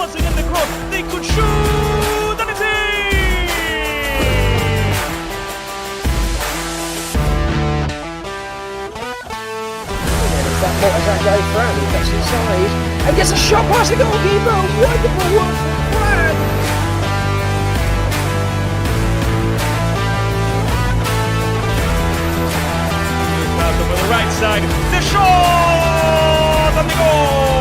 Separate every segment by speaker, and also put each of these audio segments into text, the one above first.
Speaker 1: once again the cross, they could shoot, and it's in!
Speaker 2: That ball as that goes through, he gets inside and gets a shot past the goalkeeper. Wonderful work from Brad.
Speaker 1: Over the right side, the shot and the goal.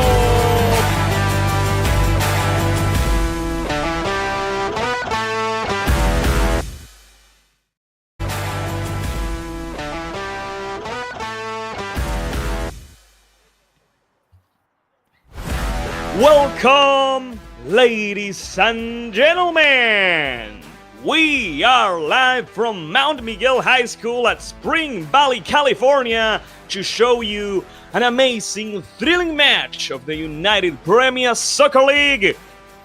Speaker 1: Welcome, ladies and gentlemen! We are live from Mount Miguel High School at Spring Valley, California to show you an amazing, thrilling match of the United Premier Soccer League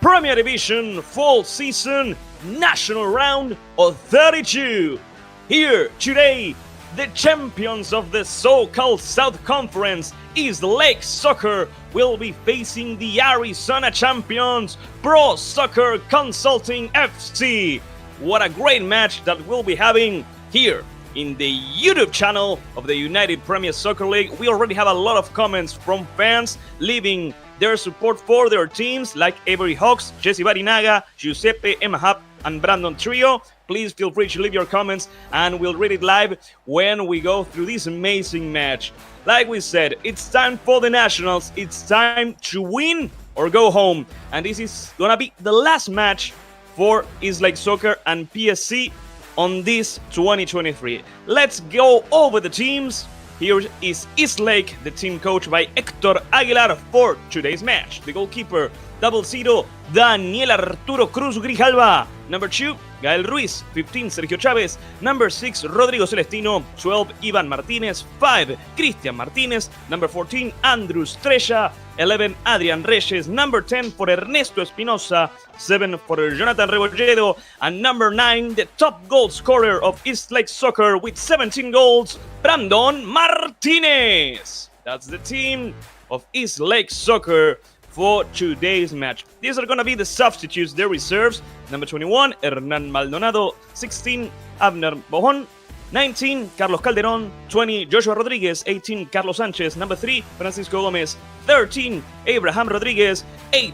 Speaker 1: Premier Division Fall Season National Round of 32. Here today, the champions of the so-called South Conference, East Lake Soccer, will be facing the Arizona champions, Pro Soccer Consulting FC. What a great match that we'll be having here in the YouTube channel of the United Premier Soccer League. We already have a lot of comments from fans leaving their support for their teams, like Avery Hawks, Jesse Barinaga, Giuseppe Emahap, and Brandon Trio. Please feel free to leave your comments and we'll read it live when we go through this amazing match. Like we said, it's time for the Nationals. It's time to win or go home. And this is gonna be the last match for East Lake Soccer and PSC on this 2023. Let's go over the teams. Here is East Lake, the team coached by Héctor Aguilar for today's match. The goalkeeper, double zero, Daniel Arturo Cruz Grijalva. Number 2, Gael Ruiz. 15, Sergio Chávez. Number 6, Rodrigo Celestino. 12, Iván Martínez. 5, Cristian Martínez. Number 14, Andrew Estrella. 11, Adrián Reyes. Number 10 for Ernesto Espinosa. 7 for Jonathan Rebolledo. And number 9, the top goal scorer of East Lake Soccer with 17 goals, Brandon Martínez. That's the team of East Lake Soccer for today's match. These are going to be the substitutes, the reserves. Number 21, Hernán Maldonado. 16, Abner Bojon. 19, Carlos Calderón. 20, Joshua Rodríguez. 18, Carlos Sánchez. Number 3, Francisco Gómez. 13, Abraham Rodríguez. 8,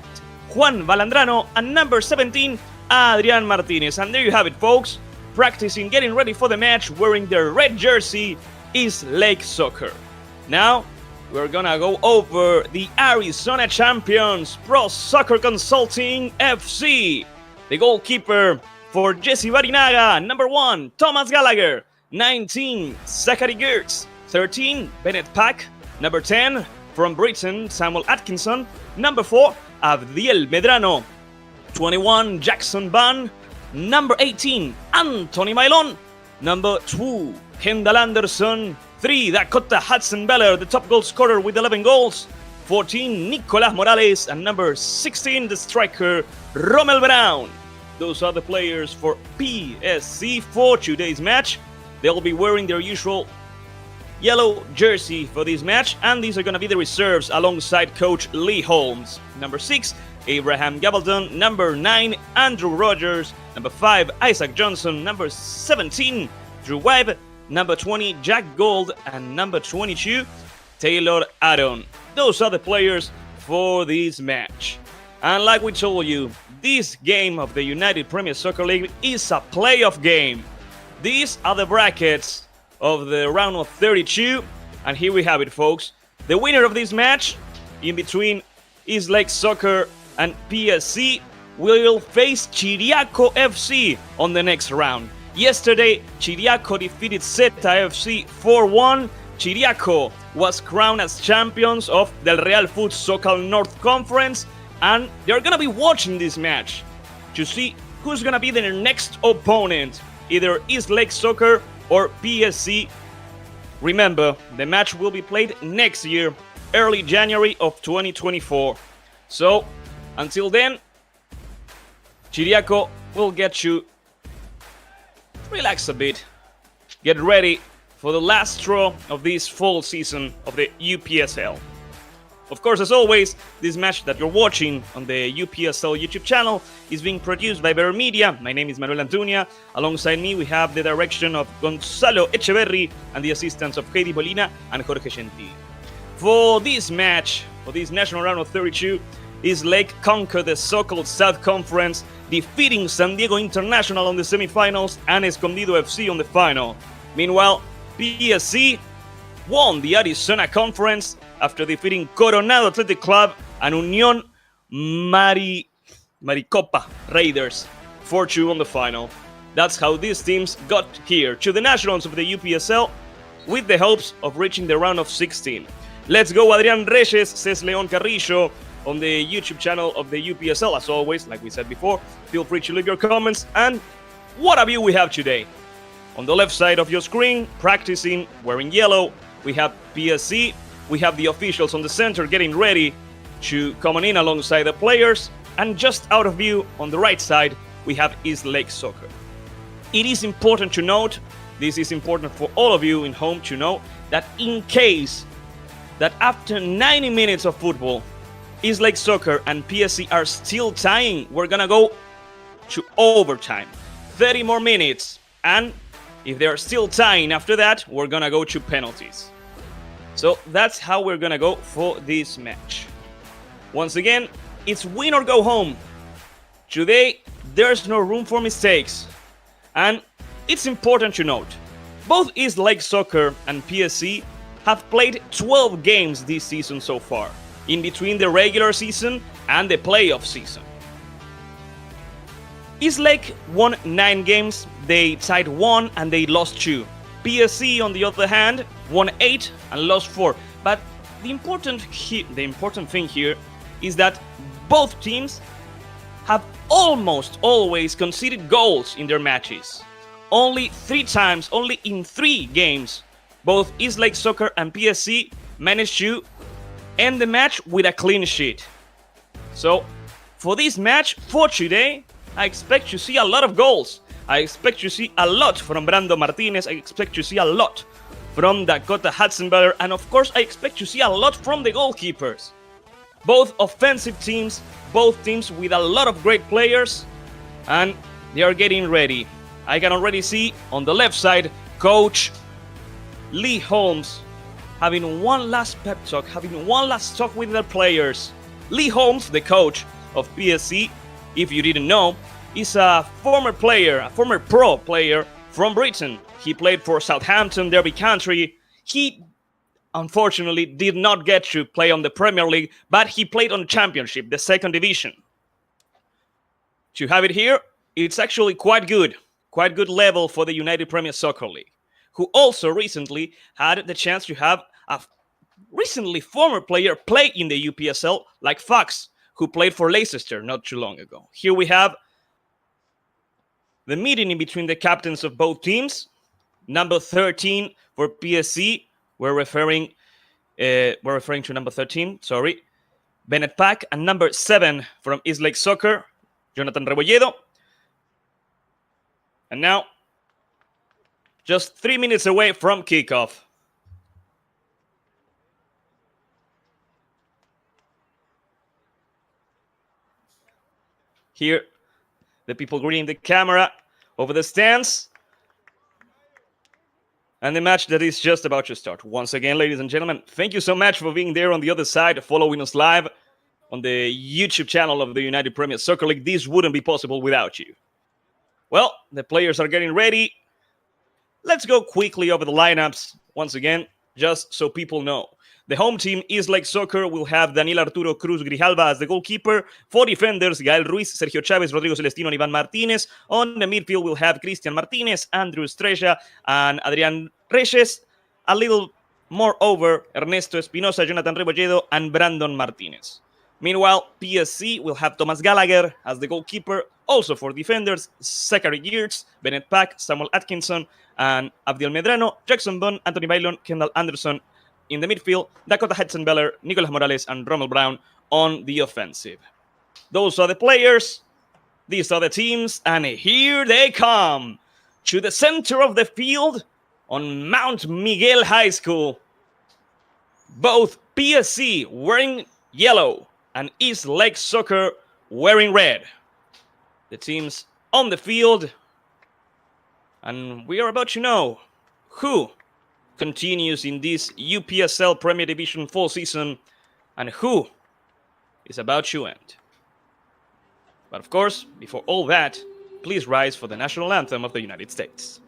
Speaker 1: Juan Balandrano. And number 17, Adrián Martínez. And there you have it, folks. Practicing, getting ready for the match, wearing their red jersey, East Lake Soccer. Now, we're gonna go over the Arizona champions, Pro Soccer Consulting FC. The goalkeeper for Jesse Barinaga, number 1, Thomas Gallagher. 19, Zachary Gertz. 13, Bennett Pack. Number 10, from Britain, Samuel Atkinson. Number 4, Abdiel Medrano. 21, Jackson Ban. Number 18, Anthony Mailon. Number 2, Kendall Anderson. 3, Dakota Hudson-Beller, the top goal scorer with 11 goals. 14, Nicolas Morales. And number 16, the striker, Rommel Brown. Those are the players for PSC for today's match. They'll be wearing their usual yellow jersey for this match. And these are going to be the reserves alongside coach Lee Holmes. Number 6, Abraham Gabaldon. Number 9, Andrew Rogers. Number 5, Isaac Johnson. Number 17, Drew Webb. Number 20, Jack Gold. And number 22, Taylor Aaron. Those are the players for this match. And like we told you, this game of the United Premier Soccer League is a playoff game. These are the brackets of the round of 32. And here we have it, folks. The winner of this match, in between East Lake Soccer and PSC, will face Chiriaco FC on the next round. Yesterday, Chiriaco defeated Zeta FC 4-1. Chiriaco was crowned as champions of Del Real Futsal North Conference, and they're gonna be watching this match to see who's gonna be their next opponent, either East Lake Soccer or PSC. Remember, the match will be played next year, early January of 2024. So, until then, Chiriaco will get you relax a bit, get ready for the last draw of this fall season of the UPSL. Of course, as always, this match that you're watching on the UPSL YouTube channel is being produced by Better Media. My name is Manuel Antunia. Alongside me, we have the direction of Gonzalo Echeverri and the assistance of Heidi Bolina and Jorge Gentil. For this match, for this national round of 32, East Lake conquered the so-called South Conference, defeating San Diego International on the semifinals and Escondido FC on the final. Meanwhile, PSC won the Arizona Conference after defeating Coronado Athletic Club and Unión Maricopa Raiders 4-2 on the final. That's how these teams got here to the Nationals of the UPSL with the hopes of reaching the round of 16. Let's go, Adrián Reyes, says León Carrillo on the YouTube channel of the UPSL. As always, like we said before, feel free to leave your comments. And what a view we have today. On the left side of your screen, practicing, wearing yellow, we have PSC. We have the officials on the center getting ready to come on in alongside the players. And just out of view, on the right side, we have East Lake Soccer. It is important to note, this is important for all of you in home to know, that in case that after 90 minutes of football, East Lake Soccer and PSC are still tying, we're gonna go to overtime. 30 more minutes. And if they're still tying after that, we're gonna go to penalties. So that's how we're gonna go for this match. Once again, it's win or go home. Today, there's no room for mistakes. And it's important to note, both East Lake Soccer and PSC have played 12 games this season so far, in between the regular season and the playoff season. East Lake won 9 games, they tied 1 and they lost 2. PSC, on the other hand, won 8 and lost 4. But the important thing here is that both teams have almost always conceded goals in their matches. Only 3 times, only in 3 games, both East Lake Soccer and PSC managed to end the match with a clean sheet. So, for this match, for today, I expect to see a lot of goals. I expect to see a lot from Brando Martinez. I expect to see a lot from Dakota Hudson-Beller. And of course, I expect to see a lot from the goalkeepers. Both offensive teams, both teams with a lot of great players. And they are getting ready. I can already see on the left side, Coach Lee Holmes having one last pep talk, having one last talk with their players. Lee Holmes, the coach of PSC, if you didn't know, is a former player, a former pro player from Britain. He played for Southampton, Derby County. He unfortunately did not get to play on the Premier League, but he played on Championship, the second division. To have it here, it's actually quite good level for the United Premier Soccer League, who also recently had the chance to have a recently former player play in the UPSL, like Fox, who played for Leicester not too long ago. Here we have the meeting in between the captains of both teams. Number 13 for PSC, we're referring to number 13, sorry, Bennett Pack, and number 7 from East Lake Soccer, Jonathan Rebolledo. And now, just 3 minutes away from kickoff. Here, the people greeting the camera over the stands. And the match that is just about to start. Once again, ladies and gentlemen, thank you so much for being there on the other side, following us live on the YouTube channel of the United Premier Soccer League. This wouldn't be possible without you. Well, the players are getting ready. Let's go quickly over the lineups once again, just so people know. The home team, East Lake Soccer, will have Daniel Arturo Cruz Grijalva as the goalkeeper. 4 defenders, Gael Ruiz, Sergio Chavez, Rodrigo Celestino, and Ivan Martinez. On the midfield, we'll have Cristian Martinez, Andrew Estrella, and Adrián Reyes. A little more over, Ernesto Espinosa, Jonathan Rebolledo, and Brandon Martinez. Meanwhile, PSC will have Thomas Gallagher as the goalkeeper. Also for defenders, Zachary Geertz, Bennett Pack, Samuel Atkinson, and Abdiel Medrano, Jackson Bond, Anthony Bailon, Kendall Anderson in the midfield, Dakota Hudson-Beller, Nicolas Morales, and Rommel Brown on the offensive. Those are the players, these are the teams, and here they come to the center of the field on Mount Miguel High School. Both PSC wearing yellow and East Lake Soccer wearing red. The teams on the field, and we are about to know who continues in this UPSL Premier Division fall season and who is about to end. But of course, before all that, please rise for the national anthem of the United States.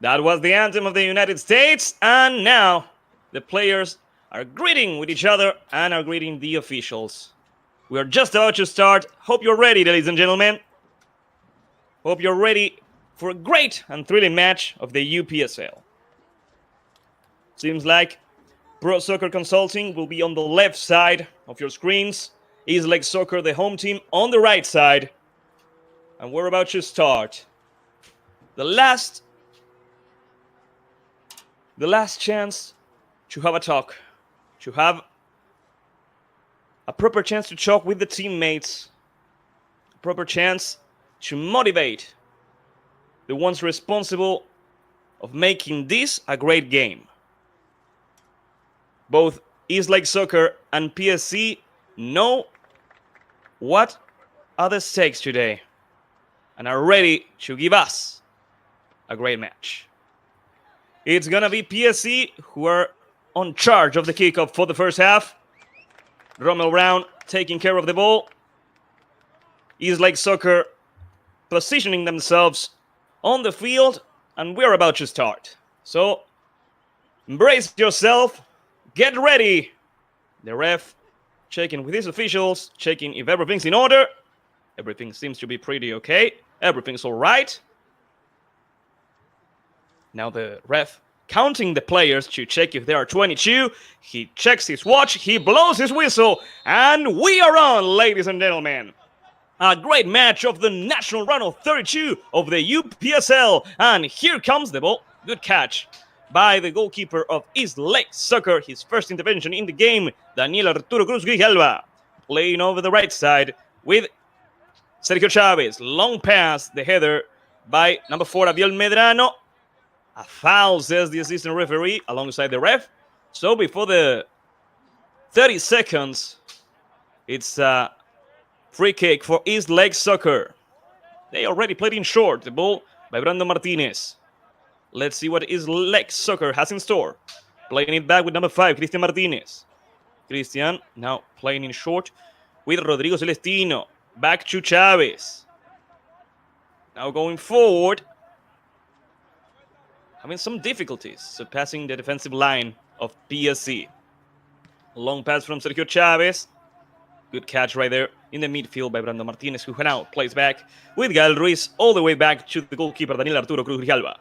Speaker 1: That was the anthem of the United States, and now the players are greeting with each other and are greeting the officials. We are just about to start. Hope you're ready, ladies and gentlemen. Hope you're ready for a great and thrilling match of the UPSL. Seems like Pro Soccer Consulting will be on the left side of your screens. East Lake Soccer, the home team, on the right side. And we're about to start. The last chance to have a talk, to have a proper chance to talk with the teammates, a proper chance to motivate the ones responsible of making this a great game. Both East Lake Soccer and PSC know what are the stakes today and are ready to give us a great match. It's gonna be PSC who are on charge of the kickoff for the first half. Rommel Brown taking care of the ball. East Lake Soccer positioning themselves on the field, and we're about to start. So, embrace yourself, get ready. The ref checking with his officials, checking if everything's in order. Everything seems to be pretty okay. Everything's all right. Now the ref counting the players to check if there are 22. He checks his watch, he blows his whistle, and we are on, ladies and gentlemen. A great match of the national round of 32 of the UPSL. And here comes the ball. Good catch by the goalkeeper of East Lake Soccer. His first intervention in the game, Daniel Arturo Cruz Grijalva. Playing over the right side with Sergio Chavez. Long pass, the header by number 4, Abiel Medrano. A foul, says the assistant referee, alongside the ref. So before the 30 seconds, it's a free kick for East Lake Soccer. They already played in short. The ball by Brando Martinez. Let's see what East Lake Soccer has in store. Playing it back with number 5, Cristian Martinez. Cristian now playing in short with Rodrigo Celestino. Back to Chavez. Now going forward. Having some difficulties surpassing the defensive line of PSC. Long pass from Sergio Chavez. Good catch right there in the midfield by Brando Martinez, who now plays back with Gael Ruiz all the way back to the goalkeeper Daniel Arturo Cruz Grijalva.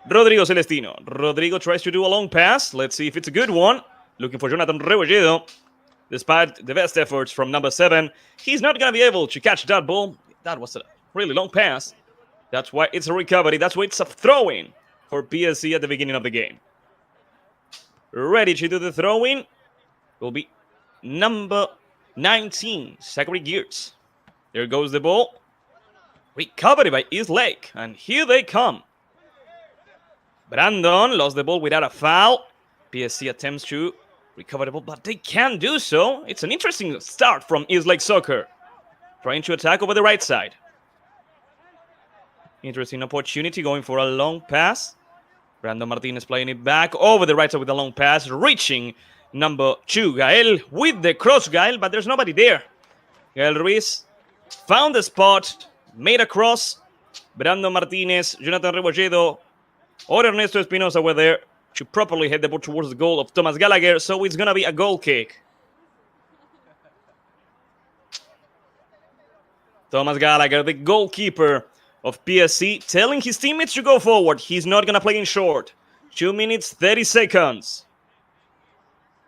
Speaker 1: Rodrigo Celestino. Rodrigo tries to do a long pass. Let's see if it's a good one. Looking for Jonathan Rebolledo. Despite the best efforts from number 7, he's not going to be able to catch that ball. That was a really long pass. That's why it's a recovery. That's why it's a throw-in for PSC at the beginning of the game. Ready to do the throw-in will be number 19, Zachary Geertz. There goes the ball. Recovery by East Lake. And here they come. Brandon lost the ball without a foul. PSC attempts to recover the ball, but they can't do so. It's an interesting start from East Lake Soccer. trying to attack over the right side. Interesting opportunity, going for a long pass. Brandon Martinez playing it back over the right side with a long pass, reaching number 2, Gael, with the cross, Gael, but there's nobody there. Gael Ruiz found the spot, made a cross. Brandon Martinez, Jonathan Rebolledo, or Ernesto Espinosa were there to properly head the ball towards the goal of Thomas Gallagher, so it's going to be a goal kick. Thomas Gallagher, the goalkeeper of PSC, telling his teammates to go forward. He's not going to play in short. 2 minutes, 30 seconds.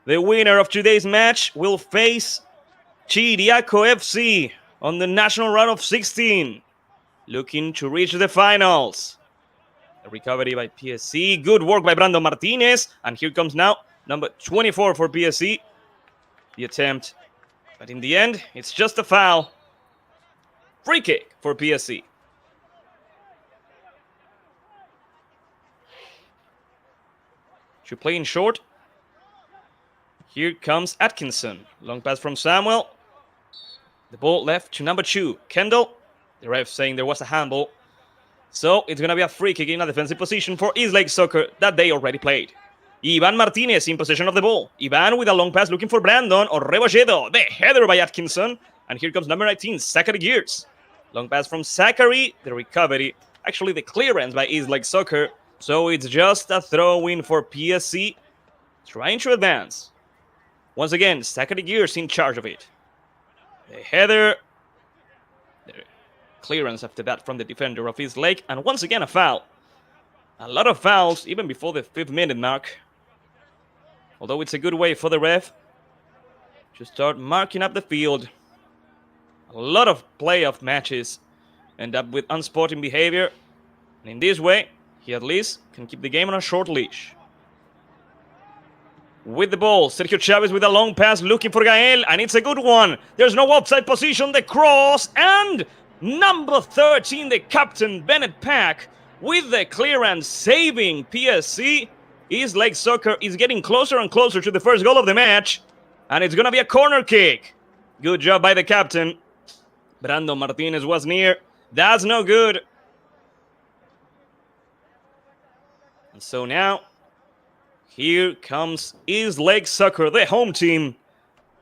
Speaker 1: The winner of today's match will face Chiriaco FC on the national round of 16, looking to reach the finals. A recovery by PSC. Good work by Brandon Martinez. And here comes now number 24 for PSC. The attempt. But in the end, it's just a foul. Free kick for PSC. Should play in short. Here comes Atkinson. Long pass from Samuel. The ball left to number 2, Kendall. The ref saying there was a handball. So it's going to be a free kick in a defensive position for East Lake Soccer that they already played. Ivan Martinez in possession of the ball. Ivan with a long pass looking for Brandon or Rebolledo. The header by Atkinson. And here comes number 19, Zachary Gears. Long pass from Zachary. The recovery. Actually, the clearance by East Lake Soccer. So it's just a throw-in for PSC. Trying to advance. Once again, Zachary Gears in charge of it. The header. The clearance after that from the defender of East Lake. And once again, a foul. A lot of fouls, even before the 5th minute mark. Although it's a good way for the ref to start marking up the field. A lot of playoff matches end up with unsporting behavior. And in this way, he at least can keep the game on a short leash. With the ball, Sergio Chavez with a long pass looking for Gael, and it's a good one. There's no offside position, the cross, and number 13, the captain, Bennett Pack, with the clearance saving PSC. East Lake Soccer is getting closer and closer to the first goal of the match, and it's going to be a corner kick. Good job by the captain. Brandon Martinez was near. That's no good. And so now, here comes East Lake Soccer, the home team,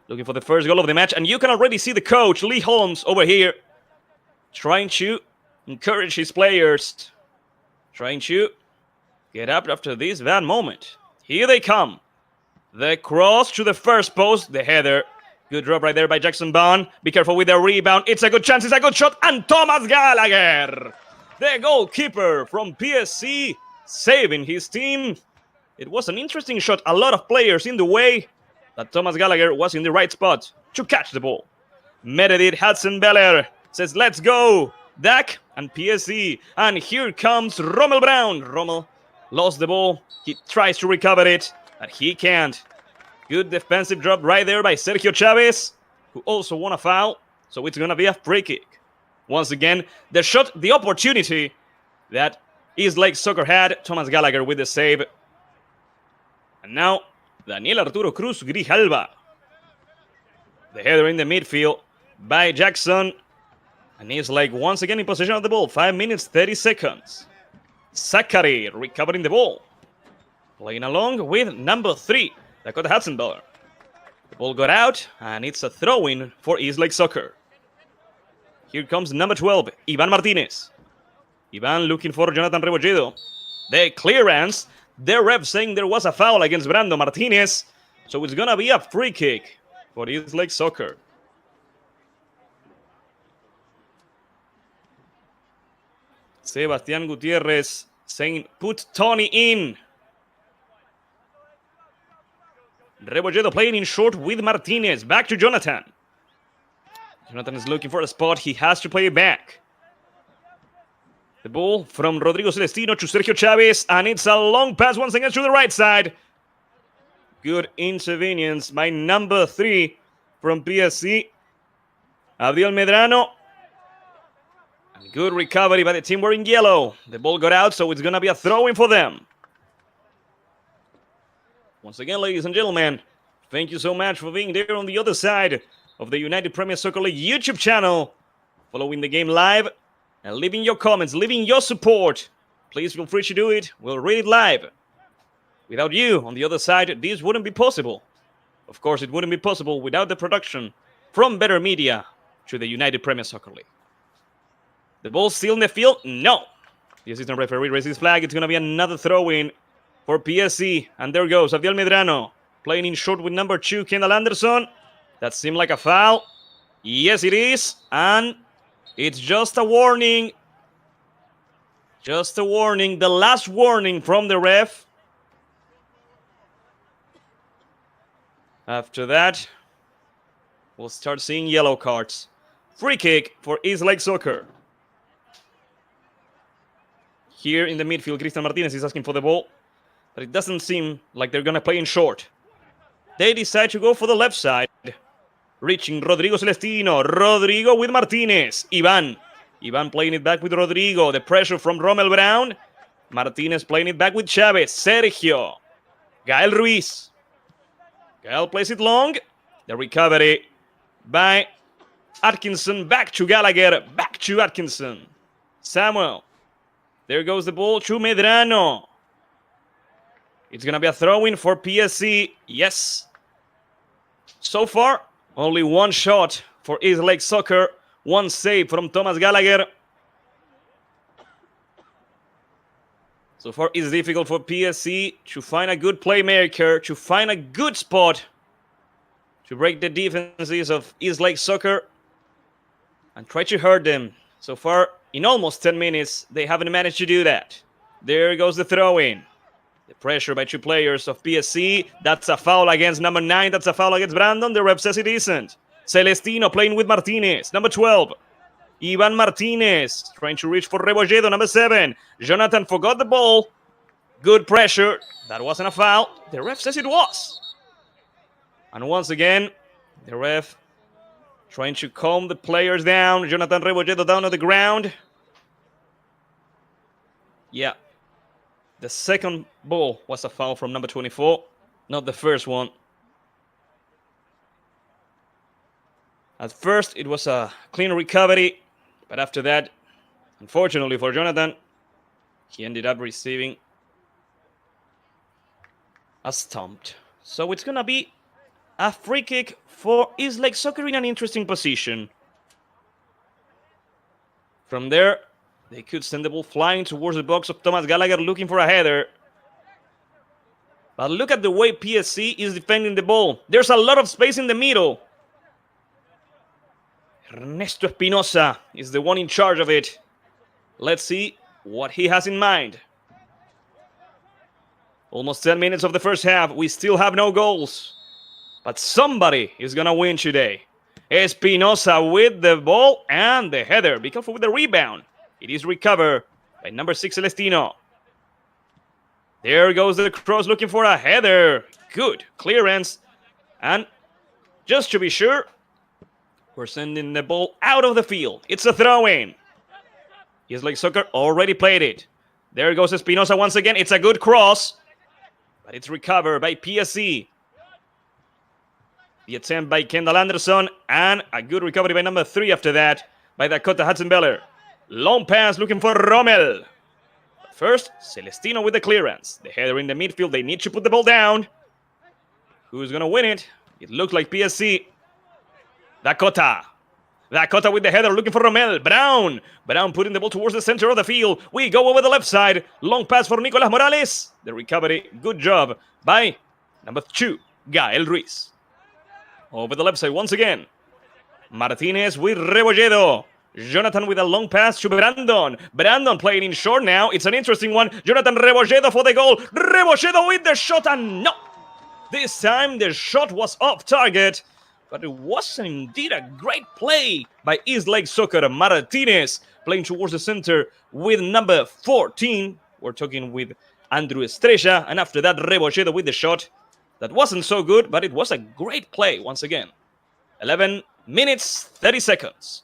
Speaker 1: looking for the first goal of the match. And you can already see the coach, Lee Holmes, over here, trying to encourage his players, trying to get up after this bad moment. Here they come. The cross to the first post, the header. Good drop right there by Jackson Bond. Be careful with the rebound. It's a good chance, it's a good shot. And Thomas Gallagher, the goalkeeper from PSC, saving his team. It was an interesting shot. A lot of players in the way. That Thomas Gallagher was in the right spot to catch the ball. Meredith Hudson-Beller says, let's go. Dak and PSC. And here comes Rommel Brown. Rommel lost the ball. He tries to recover it, but he can't. Good defensive drop right there by Sergio Chavez, who also won a foul. So it's going to be a free kick. Once again, the shot, the opportunity that East Lake Soccer had. Thomas Gallagher with the save. And now, Daniel Arturo Cruz Grijalva. The header in the midfield by Jackson. And East Lake once again in possession of the ball. 5 minutes, 30 seconds. Zachary recovering the ball. Playing along with number 3, Dakota Hudson-Beller. The ball got out, and it's a throw-in for East Lake Soccer. Here comes number 12, Ivan Martinez. Ivan looking for Jonathan Rebolledo. The clearance. The ref saying there was a foul against Brandon Martinez. So it's going to be a free kick for East Lake Soccer. Sebastián Gutierrez saying, put Tony in. Rebolledo playing in short with Martinez. Back to Jonathan. Jonathan is looking for a spot. He has to play it back. The ball from Rodrigo Celestino to Sergio Chavez. And it's a long pass once again to the right side. Good intervenience by number 3 from PSC. Abdiel Medrano. And good recovery by the team wearing yellow. The ball got out, so it's going to be a throw-in for them. Once again, ladies and gentlemen, thank you so much for being there on the other side of the United Premier Soccer League YouTube channel. following the game live and leaving your comments, leaving your support. Please feel free to do it. We'll read it live. Without you on the other side, this wouldn't be possible. Of course, it wouldn't be possible without the production from Better Media to the United Premier Soccer League. The ball's still in the field? No. The assistant referee raises his flag. It's going to be another throw-in for PSC. And there goes Abdiel Medrano playing in short with number 2, Kendall Anderson. That seemed like a foul. Yes, it is. And it's just a warning. Just a warning. The last warning from the ref. After that, we'll start seeing yellow cards. Free kick for East Lake Soccer. Here in the midfield, Cristian Martinez is asking for the ball. But it doesn't seem like they're going to play in short. They decide to go for the left side. Reaching Rodrigo Celestino. Rodrigo with Martinez. Ivan playing it back with Rodrigo. The pressure from Rommel Brown. Martinez playing it back with Chavez. Sergio. Gael Ruiz. Gael plays it long. The recovery by Atkinson. Back to Gallagher. Back to Atkinson. Samuel. There goes the ball to Medrano. It's going to be a throw-in for PSC. Yes. So far, only one shot for East Lake Soccer. One save from Thomas Gallagher. So far, it's difficult for PSC to find a good playmaker, to find a good spot to break the defenses of East Lake Soccer and try to hurt them. So far, in almost 10 minutes, they haven't managed to do that. There goes the throw-in. The pressure by 2 players of PSC. That's a foul against number 9. That's a foul against Brandon. The ref says it isn't. Celestino playing with Martinez. Number 12. Ivan Martinez trying to reach for Rebolledo, number 7. Jonathan forgot the ball. Good pressure. That wasn't a foul. The ref says it was. And once again, the ref trying to calm the players down. Jonathan Rebolledo down on the ground. Yeah. The second ball was a foul from number 24. Not the first one. At first, it was a clean recovery. But after that, unfortunately for Jonathan, he ended up receiving a stomp. So it's going to be a free kick for East Lake Soccer in an interesting position. From there, they could send the ball flying towards the box of Thomas Gallagher looking for a header. But look at the way PSC is defending the ball. There's a lot of space in the middle. Ernesto Espinosa is the one in charge of it. Let's see what he has in mind. Almost 10 minutes of the first half. We still have no goals. But somebody is going to win today. Espinosa with the ball and the header. Be careful with the rebound. It is recovered by number 6, Celestino. There goes the cross looking for a header. Good clearance. And just to be sure, we're sending the ball out of the field. It's a throw-in. East Lake Soccer already played it. There goes Espinosa once again. It's a good cross. But it's recovered by PSC. The attempt by Kendall Anderson. And a good recovery by number 3 after that. By Dakota Hudson-Beller. Long pass looking for Rommel. First, Celestino with the clearance. The header in the midfield. They need to put the ball down. Who's going to win it? It looks like PSC. Dakota with the header looking for Rommel. Brown putting the ball towards the center of the field. We go over the left side. Long pass for Nicolas Morales. The recovery. Good job by number 2, Gael Ruiz. Over the left side once again. Martinez with Rebolledo. Jonathan with a long pass to Brandon. Brandon playing in short now. It's an interesting one. Jonathan Rebolledo for the goal. Rebolledo with the shot, and no! This time the shot was off target. But it was indeed a great play by East Lake Soccer. Martinez playing towards the center with number 14. We're talking with Andrew Estrella. And after that, Rebolledo with the shot. That wasn't so good, but it was a great play once again. 11 minutes, 30 seconds.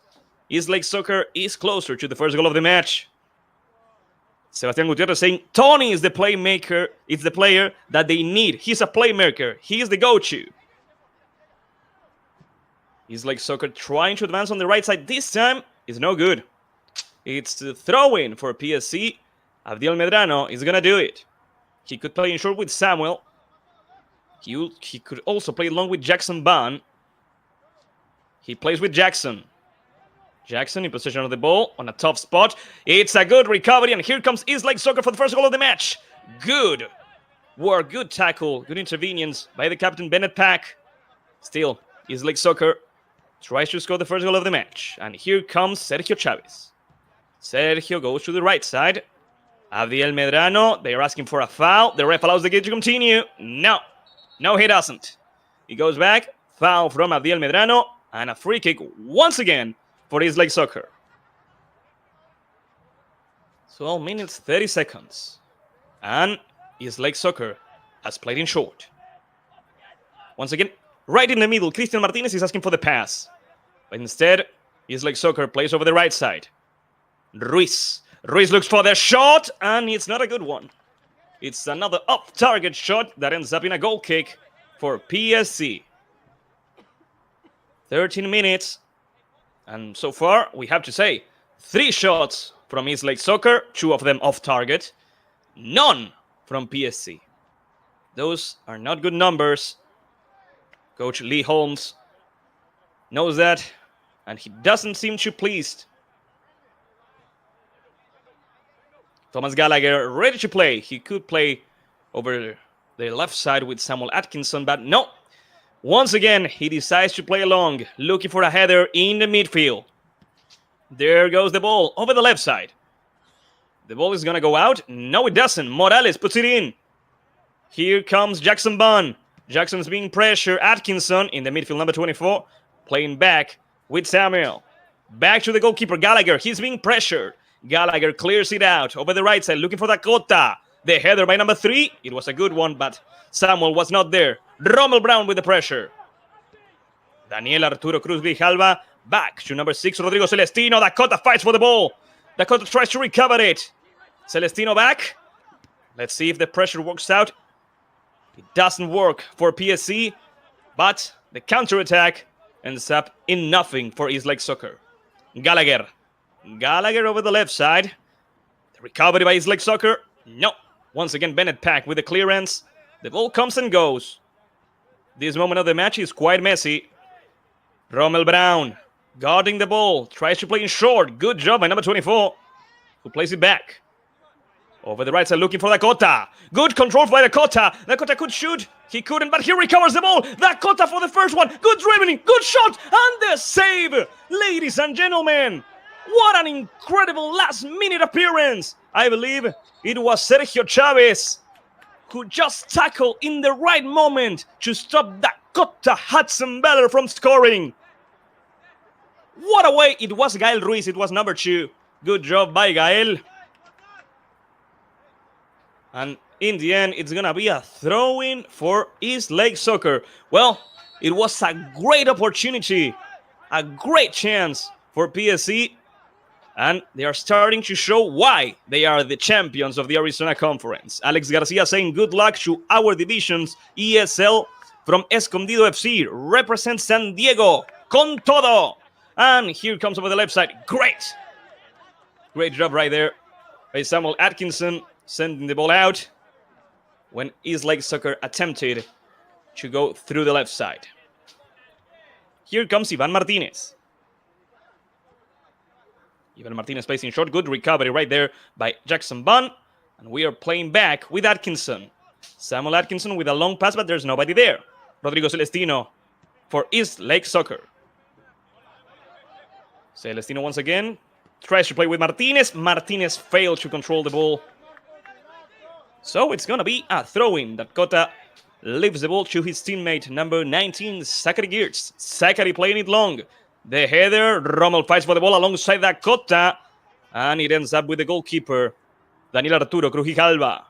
Speaker 1: East Lake Soccer is closer to the first goal of the match. Sebastián Gutiérrez saying Tony is the playmaker. It's the player that they need. He's a playmaker. He is the go-to. East Lake Soccer trying to advance on the right side. This time, is no good. It's the throw-in for PSC. Abdiel Medrano is going to do it. He could play in short with Samuel. He could also play along with Jackson Ban. He plays with Jackson. Jackson in possession of the ball on a tough spot. It's a good recovery, and here comes East Lake Soccer for the first goal of the match. Good work, good tackle, good intervenience by the captain Bennett Pack. Still, East Lake Soccer tries to score the first goal of the match. And here comes Sergio Chavez. Sergio goes to the right side. Abdiel Medrano, they are asking for a foul. The ref allows the game to continue. No, he doesn't. He goes back. Foul from Abdiel Medrano. And a free kick once again for East Lake Soccer. 12 minutes, 30 seconds. And East Lake Soccer has played in short. Once again, right in the middle, Christian Martinez is asking for the pass. But instead, East Lake Soccer plays over the right side. Ruiz looks for the shot, and it's not a good one. It's another off-target shot that ends up in a goal kick for PSC. 13 minutes. And so far, we have to say, 3 shots from East Lake Soccer, 2 of them off-target. None from PSC. Those are not good numbers. Coach Lee Holmes knows that, and he doesn't seem too pleased. Thomas Gallagher ready to play. He could play over the left side with Samuel Atkinson, but no. Once again, he decides to play along, looking for a header in the midfield. There goes the ball over the left side. The ball is going to go out. No, it doesn't. Morales puts it in. Here comes Jackson Bunn. Jackson's being pressured. Atkinson in the midfield, number 24, playing back with Samuel. Back to the goalkeeper, Gallagher. He's being pressured. Gallagher clears it out over the right side, looking for Dakota. The header by number 3. It was a good one, but Samuel was not there. Rommel Brown with the pressure. Daniel Arturo Cruz Grijalva back to number 6, Rodrigo Celestino. Dakota fights for the ball. Dakota tries to recover it. Celestino back. Let's see if the pressure works out. It doesn't work for PSC, but the counterattack ends up in nothing for East Lake Soccer. Gallagher over the left side. The recovery by East Lake Soccer. No. Once again, Bennett Pack with the clearance. The ball comes and goes. This moment of the match is quite messy. Rommel Brown guarding the ball. Tries to play in short. Good job by number 24, who plays it back. Over the right side, looking for Dakota. Good control by Dakota. Dakota could shoot. He couldn't, but he recovers the ball. Dakota for the first one. Good dribbling. Good shot. And the save. Ladies and gentlemen, what an incredible last-minute appearance. I believe it was Sergio Chavez who just tackled in the right moment to stop Dakota Hudson-Beller from scoring. What a way. It was Gael Ruiz. It was number 2. Good job by Gael. And in the end, it's going to be a throw-in for East Lake Soccer. Well, it was a great opportunity, a great chance for PSC. And they are starting to show why they are the champions of the Arizona Conference. Alex Garcia saying good luck to our divisions. ESL from Escondido FC represents San Diego. Con todo. And here comes over the left side. Great job right there by Samuel Atkinson, sending the ball out when East Lake Soccer attempted to go through the left side. Here comes Ivan Martinez. Ivan Martinez placing short. Good recovery right there by Jackson Bunn. And we are playing back with Atkinson. Samuel Atkinson with a long pass, but there's nobody there. Rodrigo Celestino for East Lake Soccer. Celestino once again tries to play with Martinez. Martinez failed to control the ball. So it's going to be a throw-in. Dakota leaves the ball to his teammate, number 19, Zachary Geertz. Zachary playing it long. The header, Rommel fights for the ball alongside Dakota. And it ends up with the goalkeeper, Daniel Arturo Crujijalva.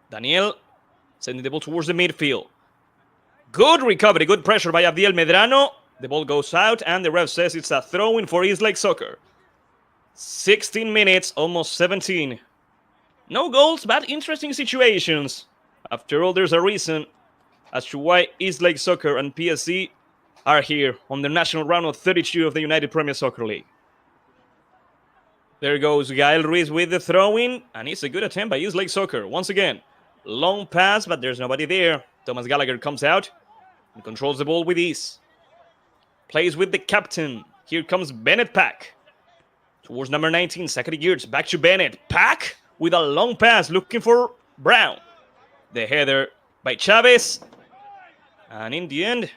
Speaker 1: Daniel sending the ball towards the midfield. Good recovery, good pressure by Abdiel Medrano. The ball goes out, and the ref says it's a throw-in for East Lake Soccer. 16 minutes, almost 17. No goals, but interesting situations. After all, there's a reason as to why East Lake Soccer and PSC are here on the national round of 32 of the United Premier Soccer League. There goes Gael Ruiz with the throw-in, and it's a good attempt by East Lake Soccer. Once again, long pass, but there's nobody there. Thomas Gallagher comes out and controls the ball with ease. Plays with the captain. Here comes Bennett Pack. Towards number 19, Zachary Geertz. Back to Bennett. Pack with a long pass, looking for Brown. The header by Chavez. And in the end,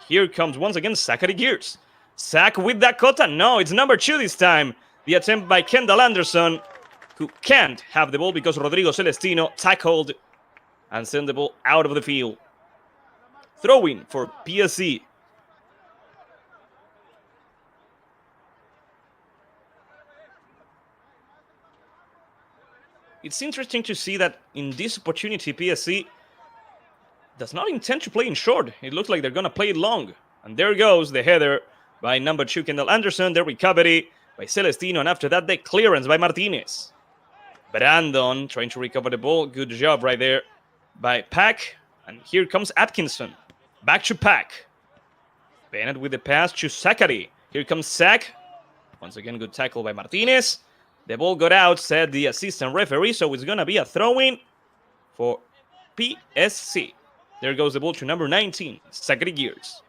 Speaker 1: here comes once again Zachary Geertz. Zach with Dakota. No, it's number 2 this time. The attempt by Kendall Anderson, who can't have the ball because Rodrigo Celestino tackled and sent the ball out of the field. Throw-in for PSC. It's interesting to see that in this opportunity, PSC does not intend to play in short. It looks like they're going to play it long. And there goes the header by number 2, Kendall Anderson. The recovery by Celestino. And after that, the clearance by Martinez. Brandon trying to recover the ball. Good job right there by Pack. And here comes Atkinson. Back to Pack. Bennett with the pass to Zachary. Here comes Zach. Once again, good tackle by Martinez. The ball got out, said the assistant referee, so it's going to be a throw-in for PSC. There goes the ball to number 19, Zachary Geertz.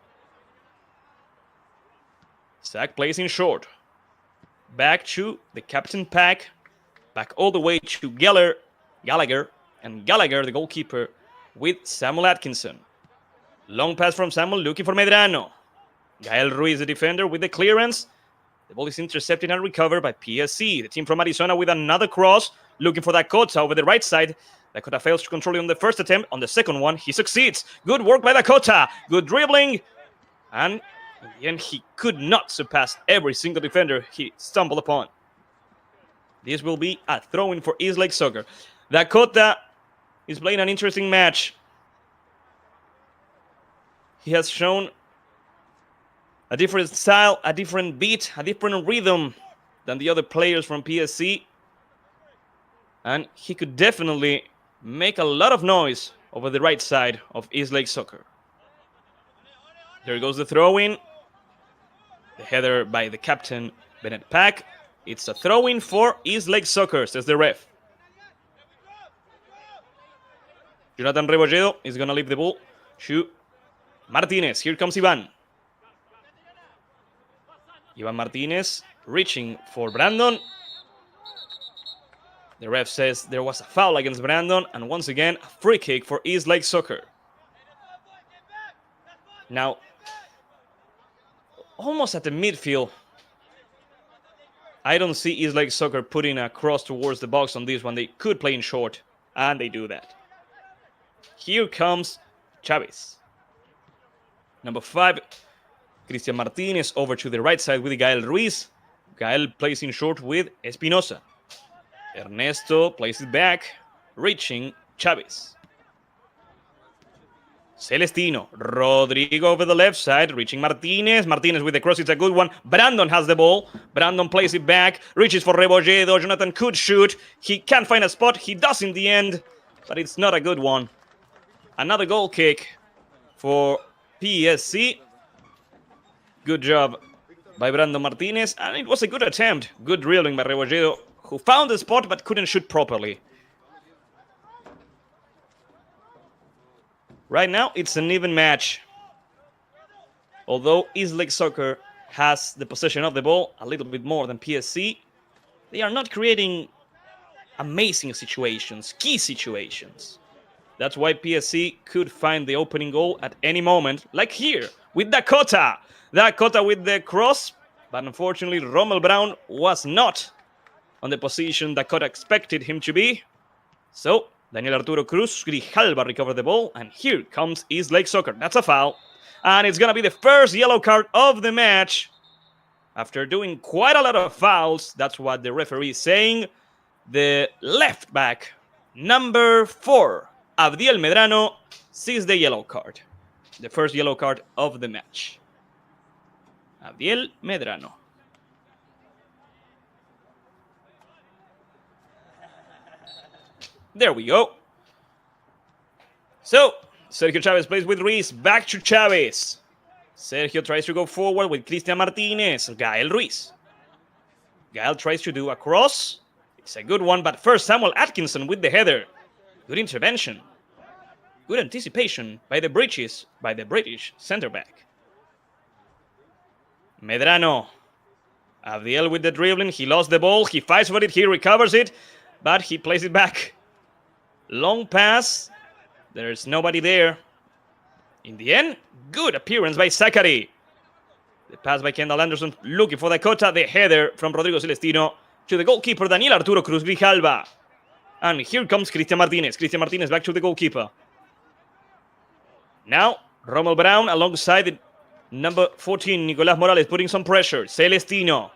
Speaker 1: Zach plays in short. Back to the captain Pack. Back all the way to Gallagher. And Gallagher, the goalkeeper, with Samuel Atkinson. Long pass from Samuel, looking for Medrano. Gael Ruiz, the defender, with the clearance. The ball is intercepted and recovered by PSC. The team from Arizona with another cross, looking for Dakota over the right side. Dakota fails to control it on the first attempt. On the second one, he succeeds. Good work by Dakota. Good dribbling. And in the end, he could not surpass every single defender he stumbled upon. This will be a throw-in for East Lake Soccer. Dakota is playing an interesting match. He has shown a different style, a different beat, a different rhythm than the other players from PSC. And he could definitely make a lot of noise over the right side of East Lake Soccer. There goes the throw-in. The header by the captain, Bennett Pack. It's a throw-in for East Lake Soccer, says the ref. Jonathan Rebolledo is going to leave the ball to Martinez. Here comes Ivan. Ivan Martinez reaching for Brandon. The ref says there was a foul against Brandon, and once again, a free kick for East Lake Soccer. Now, almost at the midfield, I don't see East Lake Soccer putting a cross towards the box on this one. They could play in short, and they do that. Here comes Chavez. Number 5, Cristian Martinez over to the right side with Gael Ruiz. Gael plays in short with Espinosa. Ernesto plays it back, reaching Chavez. Celestino. Rodrigo over the left side, reaching Martinez. Martinez with the cross, it's a good one. Brandon has the ball. Brandon plays it back, reaches for Rebolledo. Jonathan could shoot. He can't find a spot. He does in the end, but it's not a good one. Another goal kick for PSC. Good job by Brandon Martinez, and it was a good attempt. Good dribbling by Rebolledo, who found the spot but couldn't shoot properly. Right now, it's an even match. Although East Lake Soccer has the possession of the ball a little bit more than PSC, they are not creating amazing situations, key situations. That's why PSC could find the opening goal at any moment, like here with Dakota. Dakota with the cross, but unfortunately Rommel Brown was not on the position Dakota expected him to be. So Daniel Arturo Cruz Grijalva recovered the ball, and here comes East Lake Soccer. That's a foul, and it's going to be the first yellow card of the match. After doing quite a lot of fouls, that's what the referee is saying. The left back, number 4, Abdiel Medrano, sees the yellow card. The first yellow card of the match. Abdiel Medrano. There we go. So, Sergio Chavez plays with Ruiz. Back to Chavez. Sergio tries to go forward with Cristian Martinez. Gael Ruiz. Gael tries to do a cross. It's a good one, but first Samuel Atkinson with the header. Good intervention. Good anticipation by the British center back. Medrano. Abdiel with the dribbling. He lost the ball. He fights for it. He recovers it, but he plays it back. Long pass. There's nobody there. In the end, good appearance by Zachary. The pass by Kendall Anderson looking for Dakota. The header from Rodrigo Celestino to the goalkeeper Daniel Arturo Cruz Grijalva. And here comes Cristian Martinez. Cristian Martinez back to the goalkeeper. Now, Rommel Brown alongside number 14, Nicolás Morales, putting some pressure. Celestino.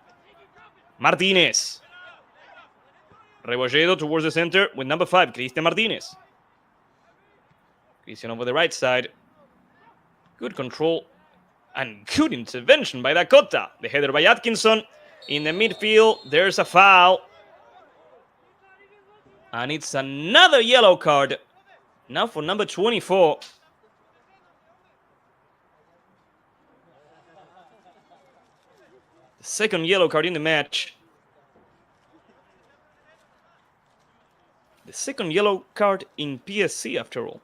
Speaker 1: Martinez. Rebolledo towards the center with number 5, Cristian Martinez. Cristian over the right side. Good control and good intervention by Dakota. The header by Atkinson. In the midfield, there's a foul. And it's another yellow card. Now for number 24. The second yellow card in the match. The second yellow card in PSC after all.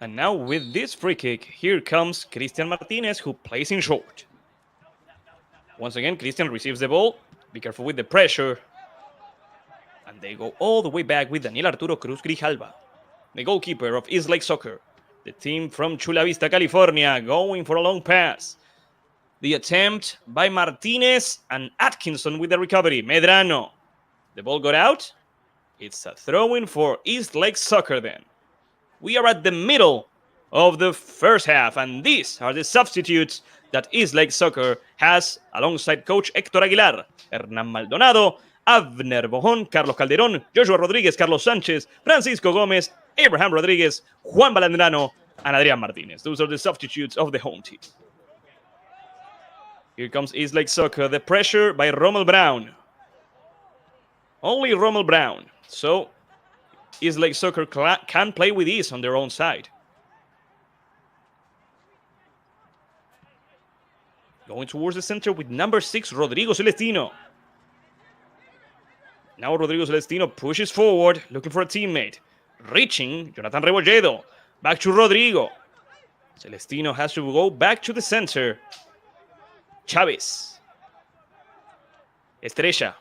Speaker 1: And now with this free kick, here comes Cristian Martinez, who plays in short. Once again, Cristian receives the ball. Be careful with the pressure. And they go all the way back with Daniel Arturo Cruz Grijalva, the goalkeeper of East Lake Soccer. The team from Chula Vista, California, going for a long pass. The attempt by Martinez and Atkinson with the recovery. Medrano. The ball got out. It's a throw-in for East Lake Soccer then. We are at the middle of the first half, and these are the substitutes that East Lake Soccer has alongside coach Héctor Aguilar, Hernán Maldonado, Abner Bojón, Carlos Calderón, Joshua Rodríguez, Carlos Sánchez, Francisco Gómez, Abraham Rodríguez, Juan Balandrano, and Adrián Martínez. Those are the substitutes of the home team. Here comes East Lake Soccer. The pressure by Rommel Brown. Only Rommel Brown. So East Lake Soccer can play with ease on their own side. Going towards the center with number 6, Rodrigo Celestino. Now Rodrigo Celestino pushes forward, looking for a teammate. Reaching, Jonathan Rebolledo. Back to Rodrigo. Celestino has to go back to the center. Chavez. Estrella.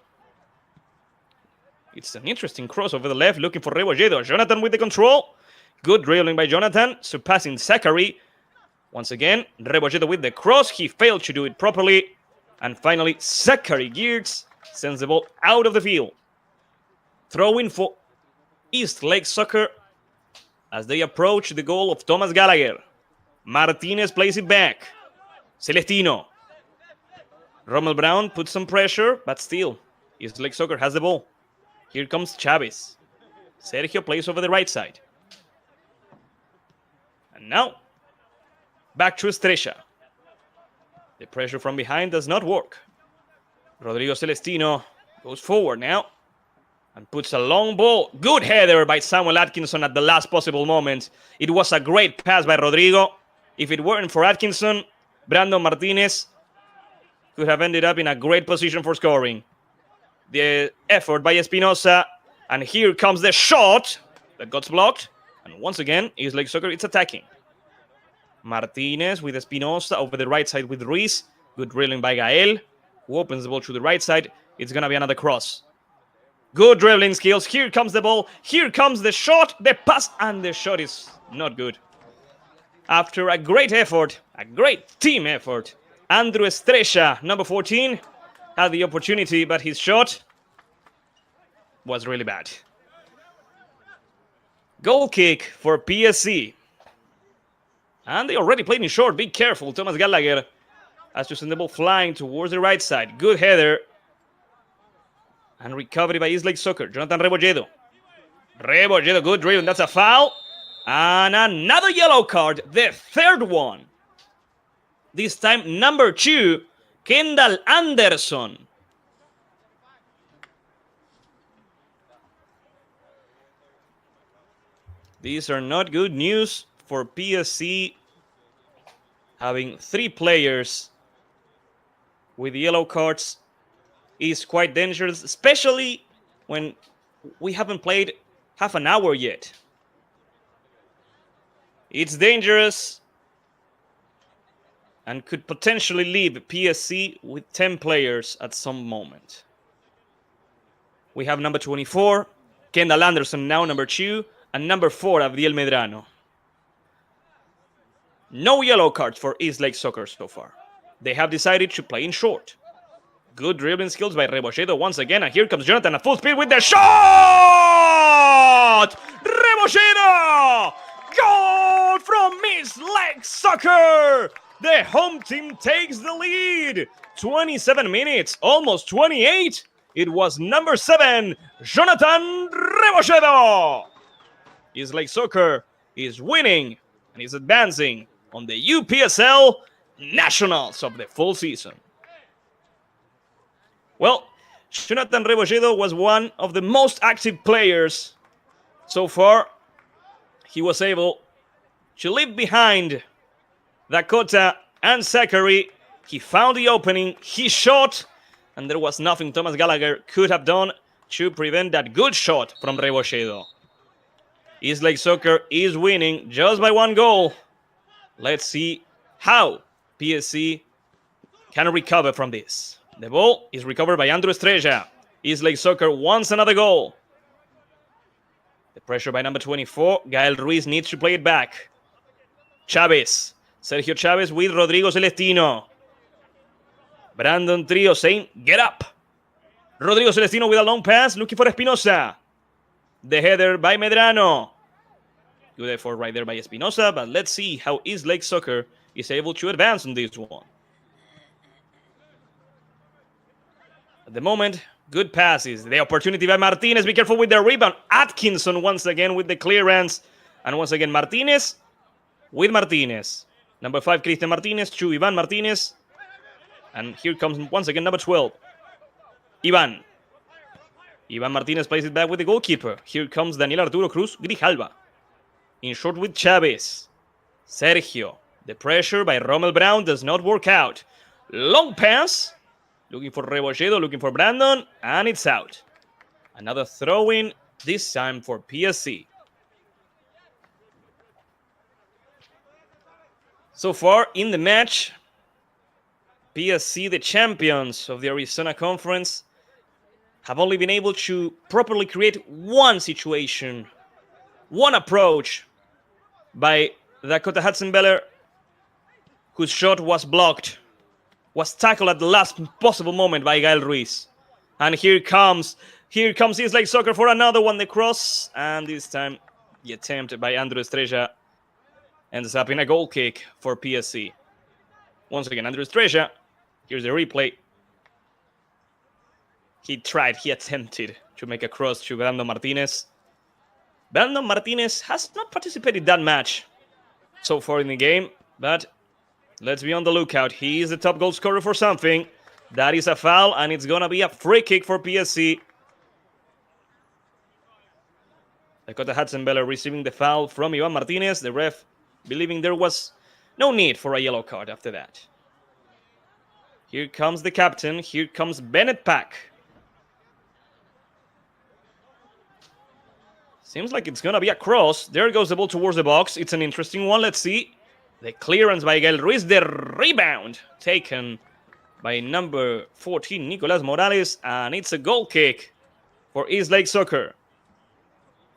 Speaker 1: It's an interesting cross over the left, looking for Rebolledo. Jonathan with the control. Good dribbling by Jonathan, surpassing Zachary. Once again, Rebolledo with the cross. He failed to do it properly. And finally, Zachary Geertz sends the ball out of the field. Throw-in for East Lake Soccer as they approach the goal of Thomas Gallagher. Martinez plays it back. Celestino. Rommel Brown puts some pressure, but still, East Lake Soccer has the ball. Here comes Chavez. Sergio plays over the right side. And now, back to Estrella. The pressure from behind does not work. Rodrigo Celestino goes forward now and puts a long ball. Good header by Samuel Atkinson at the last possible moment. It was a great pass by Rodrigo. If it weren't for Atkinson, Brandon Martinez could have ended up in a great position for scoring. The effort by Espinosa, and here comes the shot that got blocked. And once again, East Lake Soccer, it's attacking. Martinez with Espinosa over the right side with Ruiz. Good dribbling by Gael, who opens the ball to the right side. It's going to be another cross. Good dribbling skills. Here comes the ball. Here comes the shot, the pass, and the shot is not good. After a great effort, a great team effort, Andrew Estrella, number 14, had the opportunity, but his shot was really bad. Goal kick for PSC. And they already played in short. Be careful. Thomas Gallagher has to send the ball flying towards the right side. Good header. And recovery by East Lake Soccer. Jonathan Rebolledo. Rebolledo, good dribbling. That's a foul. And another yellow card. The third one. This time, number 2, Kendall Anderson. These are not good news for PSC. Having 3 players with yellow cards is quite dangerous, especially when we haven't played half an hour yet. It's dangerous and could potentially leave PSC with 10 players at some moment. We have number 24, Kendall Anderson, now number 2, and number 4, Abdiel Medrano. No yellow cards for East Lake Soccer so far. They have decided to play in short. Good dribbling skills by Rebolledo once again, and here comes Jonathan at full speed with the shot! Rebolledo! Goal from East Lake Soccer! The home team takes the lead. 27 minutes, almost 28. It was number 7, Jonathan Rebolledo. East Lake Soccer is winning and is advancing on the UPSL Nationals of the full season. Well, Jonathan Rebolledo was one of the most active players so far. He was able to leave behind Dakota and Zachary. He found the opening, he shot, and there was nothing Thomas Gallagher could have done to prevent that good shot from Rebolledo. East Lake Soccer is winning just by 1 goal. Let's see how PSC can recover from this. The ball is recovered by Andrew Estrella. East Lake Soccer wants another goal. The pressure by number 24. Gael Ruiz needs to play it back. Chavez. Sergio Chavez with Rodrigo Celestino. Brandon Trio saying, get up. Rodrigo Celestino with a long pass, looking for Espinosa. The header by Medrano. Good effort right there by Espinosa, but let's see how East Lake Soccer is able to advance on this one. At the moment, good passes. The opportunity by Martinez. Be careful with the rebound. Atkinson once again with the clearance. And once again, Martinez with Martinez. Number 5, Cristian Martinez. 2, Ivan Martinez. And here comes once again number 12, Ivan. Ivan Martinez plays it back with the goalkeeper. Here comes Daniel Arturo Cruz Grijalva. In short with Chavez. Sergio. The pressure by Rommel Brown does not work out. Long pass. Looking for Rebolledo, looking for Brandon, and it's out. Another throw-in, this time for PSC. So far in the match, PSC, the champions of the Arizona Conference, have only been able to properly create one situation, one approach by Dakota Hudson-Beller, whose shot was blocked, was tackled at the last possible moment by Gael Ruiz. And here comes East Lake Soccer for another one, the cross, and this time the attempt by Andrew Estrella ends up in a goal kick for PSC. Once again, Andrew Estrella, here's the replay. He attempted to make a cross to Brandon Martinez. Brandon Martinez has not participated that much so far in the game, but let's be on the lookout. He is the top goal scorer for something. That is a foul, and it's going to be a free kick for PSC. Dakota Hudson-Beller receiving the foul from Ivan Martinez. The ref believing there was no need for a yellow card after that. Here comes the captain. Here comes Bennett Pack. Seems like it's going to be a cross. There goes the ball towards the box. It's an interesting one. Let's see. The clearance by Gael Ruiz. The rebound taken by number 14, Nicolas Morales. And it's a goal kick for East Lake Soccer.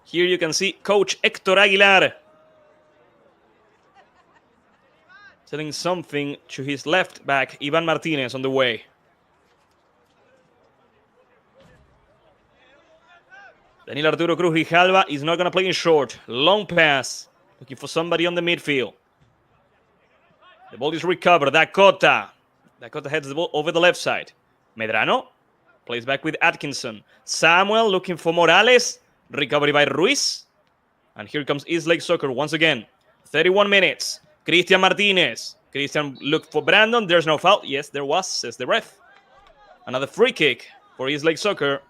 Speaker 1: Here you can see Coach Hector Aguilar telling something to his left back, Ivan Martinez, on the way. Daniel Arturo Cruz Grijalva is not going to play in short. Long pass. Looking for somebody on the midfield. The ball is recovered. Dakota heads the ball over the left side. Medrano plays back with Atkinson. Samuel looking for Morales. Recovery by Ruiz. And here comes East Lake Soccer once again. 31 minutes. Cristian Martinez. Cristian looked for Brandon. There's no foul. Yes, there was, says the ref. Another free kick for East Lake Soccer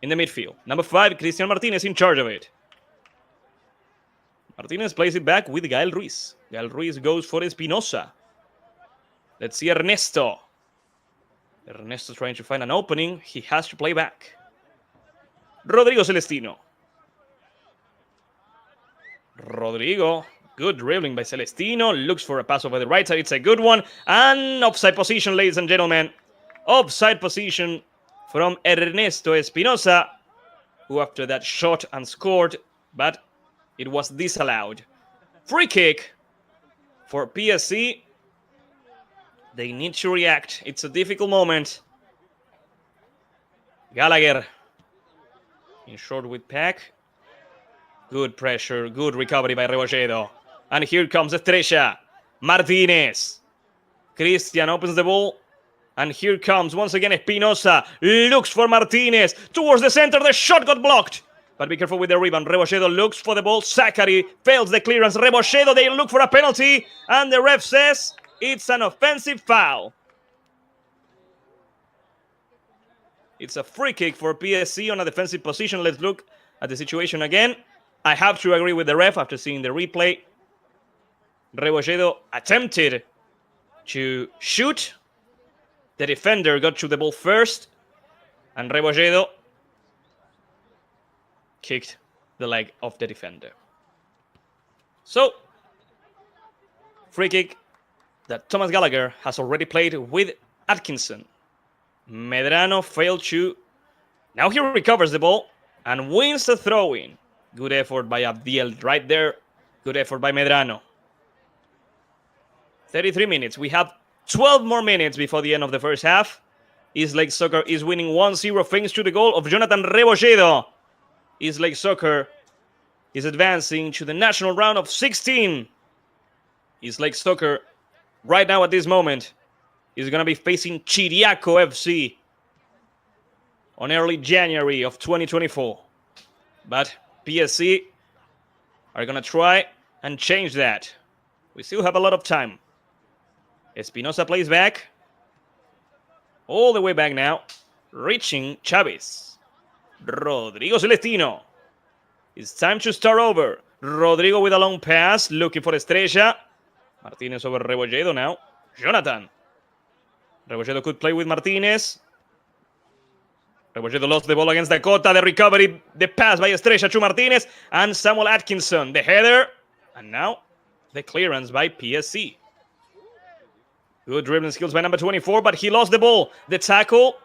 Speaker 1: in the midfield. Number 5, Cristian Martinez in charge of it. Martinez plays it back with Gael Ruiz. Gael Ruiz goes for Espinosa. Let's see Ernesto. Ernesto trying to find an opening. He has to play back. Rodrigo Celestino. Rodrigo. Good dribbling by Celestino. Looks for a pass over the right side. It's a good one. And offside position, ladies and gentlemen. Offside position from Ernesto Espinosa, who after that shot and scored, but it was disallowed. Free kick for PSC. They need to react. It's a difficult moment. Gallagher in short with Pack. Good pressure, good recovery by Rebolledo. And here comes Estrella. Martinez. Christian opens the ball. And here comes once again Espinosa. Looks for Martinez. Towards the center. The shot got blocked. But be careful with the rebound. Rebolledo looks for the ball. Zachary fails the clearance. Rebolledo, they look for a penalty. And the ref says it's an offensive foul. It's a free kick for PSC on a defensive position. Let's look at the situation again. I have to agree with the ref after seeing the replay. Rebolledo attempted to shoot. The defender got to the ball first. And Rebolledo kicked the leg of the defender. So, free kick that Thomas Gallagher has already played with Atkinson. Medrano failed to. Now he recovers the ball and wins the throw-in. Good effort by Abdiel right there. Good effort by Medrano. 33 minutes. We have 12 more minutes before the end of the first half. East Lake Soccer is winning 1-0 thanks to the goal of Jonathan Rebolledo. East Lake Soccer is advancing to the national round of 16. East Lake Soccer, right now at this moment, is going to be facing Chiriaco FC on early January of 2024. But PSC are going to try and change that. We still have a lot of time. Espinosa plays back. All the way back now. Reaching Chavez. Rodrigo Celestino. It's time to start over. Rodrigo with a long pass. Looking for Estrella. Martinez over Rebolledo now. Jonathan. Rebolledo could play with Martinez. Rebolledo lost the ball against Dakota. The recovery, the pass by Estrella to Martinez. And Samuel Atkinson. The header. And now the clearance by PSC. Good dribbling skills by number 24, but he lost the ball. The tackle.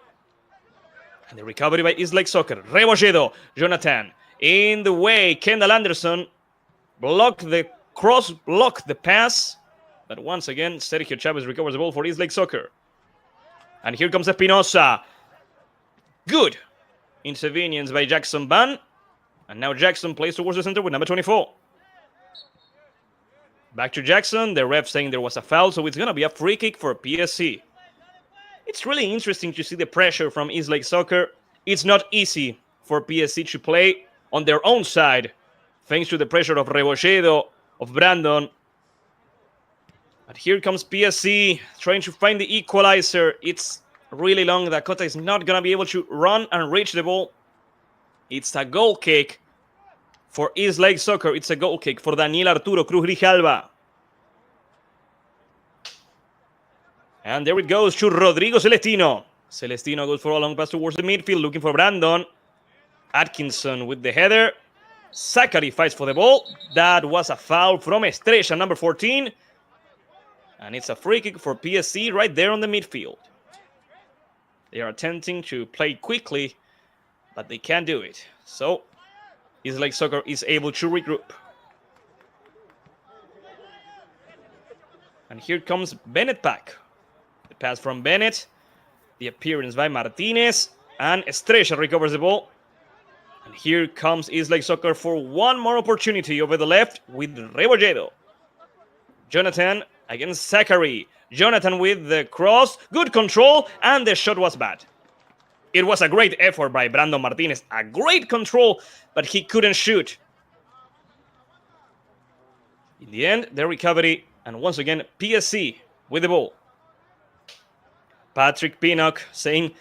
Speaker 1: And the recovery by East Lake Soccer. Rebolledo. Jonathan. In the way. Kendall Anderson. Blocked the cross. Blocked the pass. But once again, Sergio Chavez recovers the ball for East Lake Soccer. And here comes Espinosa. Good intervenience by Jackson Ban. And now Jackson plays towards the center with number 24. Back to Jackson. The ref saying there was a foul, so it's going to be a free kick for PSC. It's really interesting to see the pressure from East Lake Soccer. It's not easy for PSC to play on their own side, thanks to the pressure of Rebolledo, of Brandon. But here comes PSC trying to find the equalizer. It's really long. Dakota is not going to be able to run and reach the ball. It's a goal kick for East Lake Soccer. It's a goal kick for Daniel Arturo Cruz Grijalva. And there it goes to Rodrigo Celestino. Celestino goes for a long pass towards the midfield, looking for Brandon. Atkinson with the header. Zachary fights for the ball. That was a foul from Estrella, number 14. And it's a free kick for PSC right there on the midfield. They are attempting to play quickly, but they can't do it. So, East Lake Soccer is able to regroup. And here comes Bennett back. The pass from Bennett. The appearance by Martinez. And Estrella recovers the ball. And here comes East Lake Soccer for one more opportunity over the left with Rebolledo. Jonathan against Zachary. Jonathan with the cross. Good control. And the shot was bad. It was a great effort by Brandon Martinez. A great control, but he couldn't shoot. In the end, the recovery. And once again, PSC with the ball. Patrick Pinnock saying,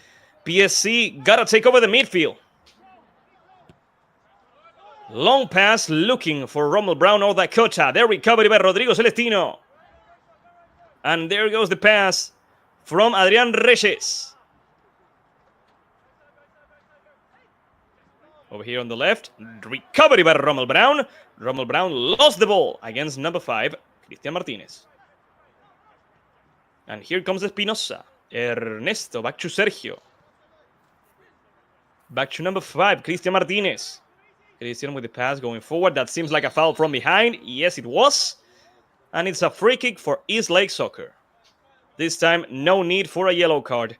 Speaker 1: PSC gotta take over the midfield. Long pass looking for Rommel Brown or Dakota. There recovery by Rodrigo Celestino. And there goes the pass from Adrián Reyes. Over here on the left, recovery by Rommel Brown. Rommel Brown lost the ball against number 5, Cristian Martínez. And here comes Espinosa. Ernesto, back to Sergio. Back to number 5, Cristian Martínez. Cristian with the pass going forward. That seems like a foul from behind. Yes, it was. And it's a free kick for East Lake Soccer. This time, no need for a yellow card.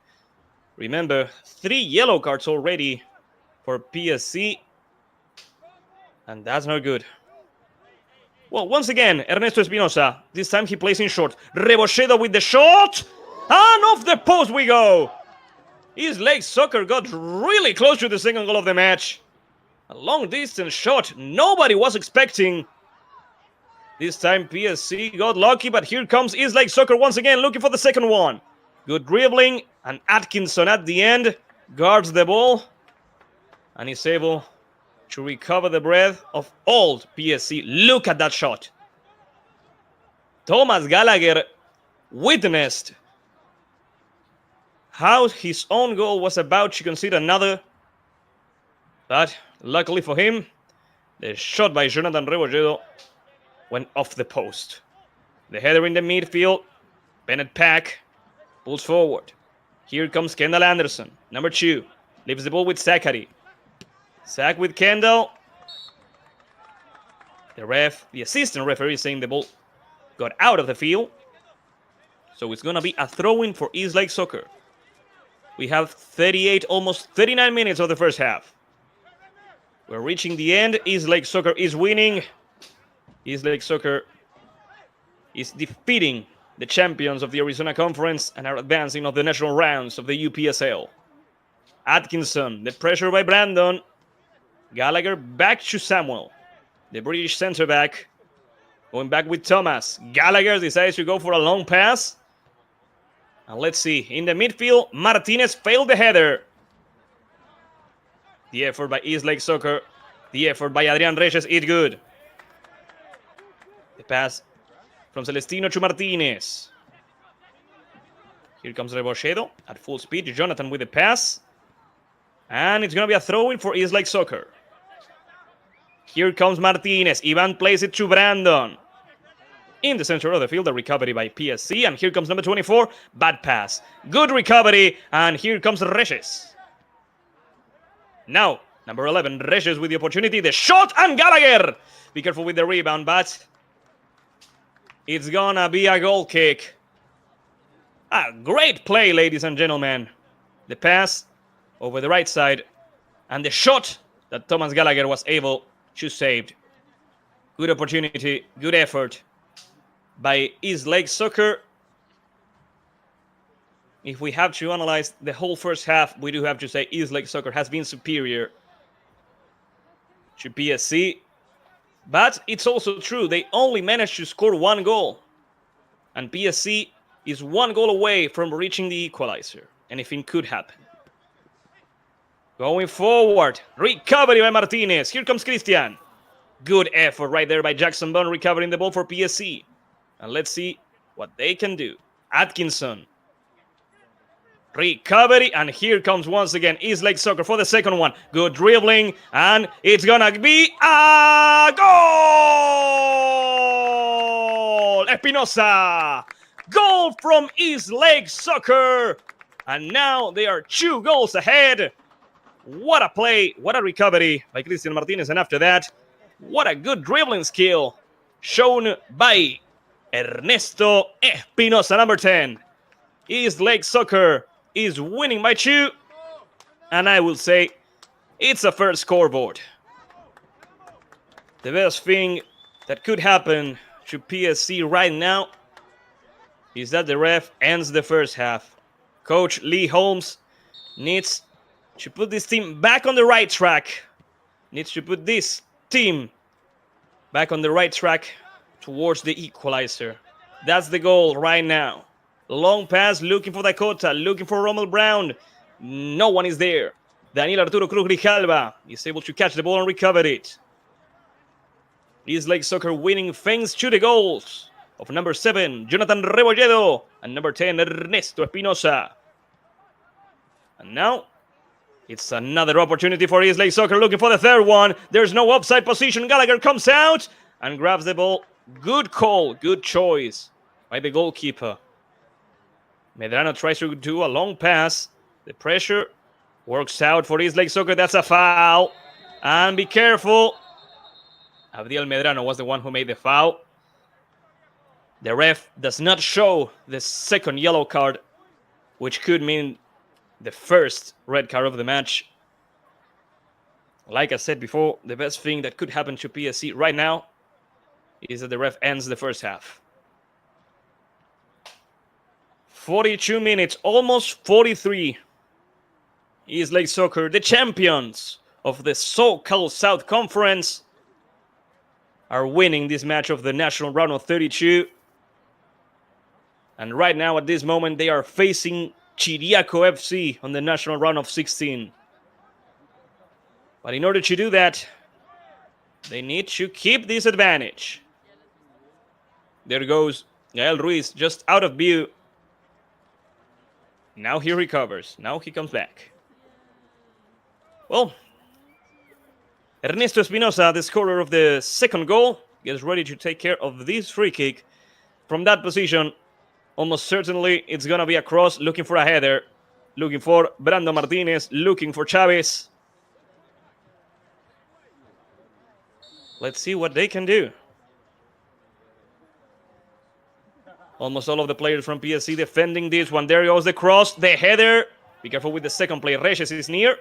Speaker 1: Remember, 3 yellow cards already for PSC. And that's not good. Well, once again, Ernesto Espinosa. This time he plays in short. Rebolledo with the shot. And off the post we go. East Lake Soccer got really close to the second goal of the match. A long distance shot nobody was expecting. This time PSC got lucky, but here comes East Lake Soccer once again looking for the second one. Good dribbling, and Atkinson at the end guards the ball and is able to recover the breath of old PSC. Look at that shot. Thomas Gallagher witnessed how his own goal was about to concede another. But luckily for him, the shot by Jonathan Rebolledo went off the post. The header in the midfield. Bennett Pack pulls forward. Here comes Kendall Anderson, number 2. Leaves the ball with Zachary. Zach with Kendall. The assistant referee is saying the ball got out of the field. So it's going to be a throw-in for East Lake Soccer. We have 38, almost 39 minutes of the first half. We're reaching the end. East Lake Soccer is winning. East Lake Soccer is defeating the champions of the Arizona Conference and are advancing of the national rounds of the UPSL. Atkinson, the pressure by Brandon. Gallagher back to Samuel, the British center back. Going back with Thomas. Gallagher decides to go for a long pass. And let's see, in the midfield, Martinez failed the header. The effort by East Lake Soccer. The effort by Adrián Reyes is good. The pass from Celestino to Martinez. Here comes Rebolledo at full speed. Jonathan with the pass. And it's going to be a throw-in for East Lake Soccer. Here comes Martinez. Ivan plays it to Brandon. In the center of the field, the recovery by PSC. And here comes number 24. Bad pass. Good recovery. And here comes Reyes. Now, number 11, Reyes with the opportunity. The shot and Gallagher. Be careful with the rebound, but it's gonna be a goal kick. A great play, ladies and gentlemen. The pass over the right side and the shot that Thomas Gallagher was able to save. Good opportunity, good effort by East Lake Soccer. If we have to analyze the whole first half, we do have to say East Lake Soccer has been superior to PSC. But it's also true, they only managed to score 1 goal. And PSC is 1 goal away from reaching the equalizer. Anything could happen. Going forward, recovery by Martinez. Here comes Christian. Good effort right there by Jackson Bond, recovering the ball for PSC. And let's see what they can do. Atkinson. Recovery, and here comes once again East Lake Soccer for the second one. Good dribbling, and it's gonna be a goal! Espinosa! Goal from East Lake Soccer! And now they are 2 goals ahead. What a play, what a recovery by Cristian Martinez, and after that, what a good dribbling skill shown by Ernesto Espinosa, number 10. East Lake Soccer is winning by 2, and I will say it's a fair scoreboard. The best thing that could happen to PSC right now is that the ref ends the first half. Coach Lee Holmes needs to put this team back on the right track. Needs to put this team back on the right track towards the equalizer. That's the goal right now. Long pass, looking for Dakota, looking for Rommel Brown. No one is there. Daniel Arturo Cruz Grijalva is able to catch the ball and recover it. East Lake Soccer winning thanks to the goals of number 7, Jonathan Rebolledo, and number 10, Ernesto Espinosa. And now, it's another opportunity for East Lake Soccer looking for the third one. There's no offside position. Gallagher comes out and grabs the ball. Good call, good choice by the goalkeeper. Medrano tries to do a long pass. The pressure works out for East Lake Soccer. That's a foul. And be careful. Abdiel Medrano was the one who made the foul. The ref does not show the second yellow card, which could mean the first red card of the match. Like I said before, the best thing that could happen to PSC right now is that the ref ends the first half. 42 minutes, almost 43. East Lake Soccer, the champions of the so-called South Conference, are winning this match of the national round of 32. And right now, at this moment, they are facing Chiriaco FC on the national round of 16. But in order to do that, they need to keep this advantage. There goes Gael Ruiz, just out of view. Now he recovers. Now he comes back. Well, Ernesto Espinosa, the scorer of the second goal, gets ready to take care of this free kick. From that position, almost certainly it's going to be a cross, looking for a header. Looking for Brando Martinez, looking for Chavez. Let's see what they can do. Almost all of the players from PSC defending this one. There goes the cross, the header. Be careful with the second play. Reyes is near.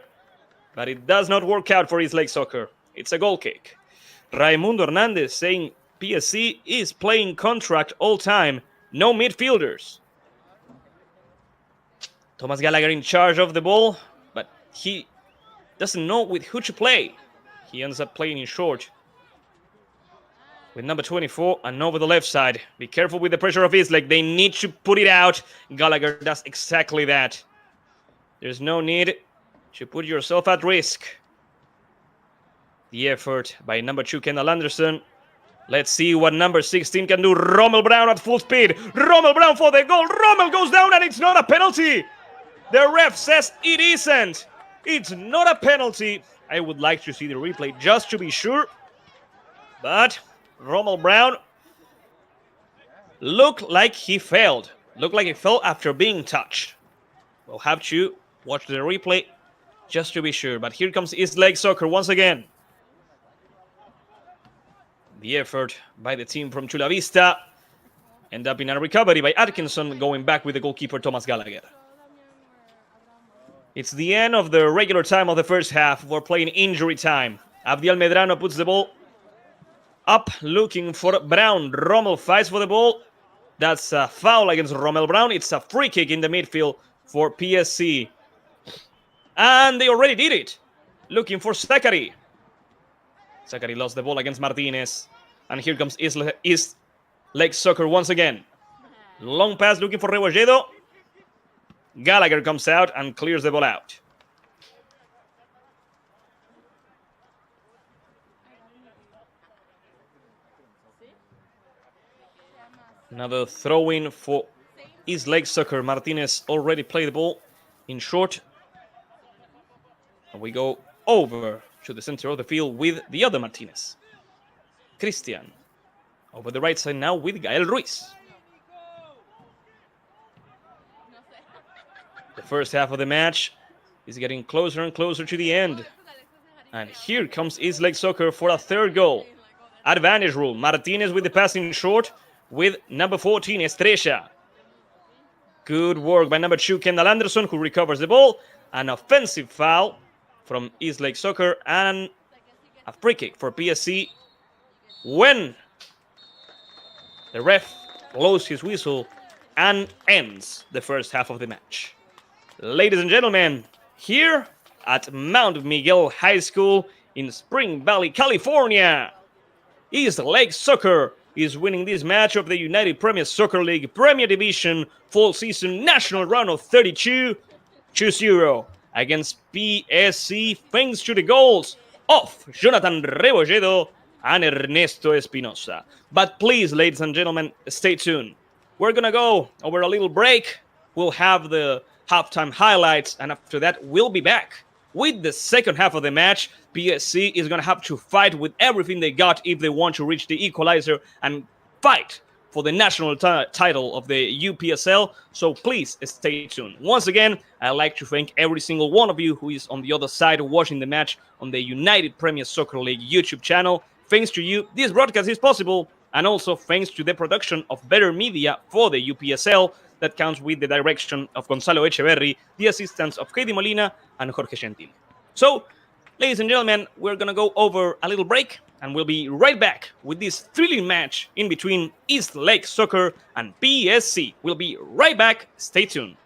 Speaker 1: But it does not work out for East Lake Soccer. It's a goal kick. Raimundo Hernandez saying PSC is playing contract all time. No midfielders. Thomas Gallagher in charge of the ball, but he doesn't know with who to play. He ends up playing in short with number 24 and over the left side. Be careful with the pressure of East Lake. They need to put it out. Gallagher does exactly that. There's no need to put yourself at risk. The effort by number 2, Kendall Anderson. Let's see what number 16 can do. Rommel Brown at full speed. Rommel Brown for the goal. Rommel goes down and it's not a penalty. The ref says it isn't. It's not a penalty. I would like to see the replay just to be sure. But Rommel Brown looked like he failed. Looked like he fell after being touched. We'll have to watch the replay just to be sure. But here comes East Lake Soccer once again. The effort by the team from Chula Vista. End up in a recovery by Atkinson, going back with the goalkeeper Thomas Gallagher. It's the end of the regular time of the first half. We're playing injury time. Abdiel Medrano puts the ball up, looking for Brown. Rommel fights for the ball. That's a foul against Rommel Brown. It's a free kick in the midfield for PSC. And they already did it. Looking for Zachary. Zachary lost the ball against Martinez. And here comes East Lake Soccer once again. Long pass looking for Rebolledo. Gallagher comes out and clears the ball out. Another throw-in for East Lake Soccer. Martinez already played the ball in short. And we go over to the center of the field with the other Martinez. Christian. Over the right side now with Gael Ruiz. The first half of the match is getting closer and closer to the end. And here comes East Lake Soccer for a third goal. Advantage rule. Martinez with the pass in short with number 14, Estrella. Good work by number 2, Kendall Anderson, who recovers the ball. An offensive foul from East Lake Soccer and a free kick for PSC when the ref blows his whistle and ends the first half of the match. Ladies and gentlemen, here at Mount Miguel High School in Spring Valley, California, East Lake Soccer is winning this match of the United Premier Soccer League Premier Division Fall Season National Round of 32 2-0 against PSC thanks to the goals of Jonathan Rebolledo and Ernesto Espinosa. But please, ladies and gentlemen, stay tuned. We're gonna go over a little break. We'll have the halftime highlights, and after that, we'll be back with the second half of the match. PSC is gonna have to fight with everything they got if they want to reach the equalizer and fight for the national title of the UPSL, so please stay tuned. Once again, I'd like to thank every single one of you who is on the other side watching the match on the United Premier Soccer League YouTube channel. Thanks to you, this broadcast is possible, and also thanks to the production of Better Media for the UPSL that comes with the direction of Gonzalo Echeverri, the assistance of Katie Molina and Jorge Gentil. So, ladies and gentlemen, we're going to go over a little break, and we'll be right back with this thrilling match in between East Lake Soccer and PSC. We'll be right back. Stay tuned.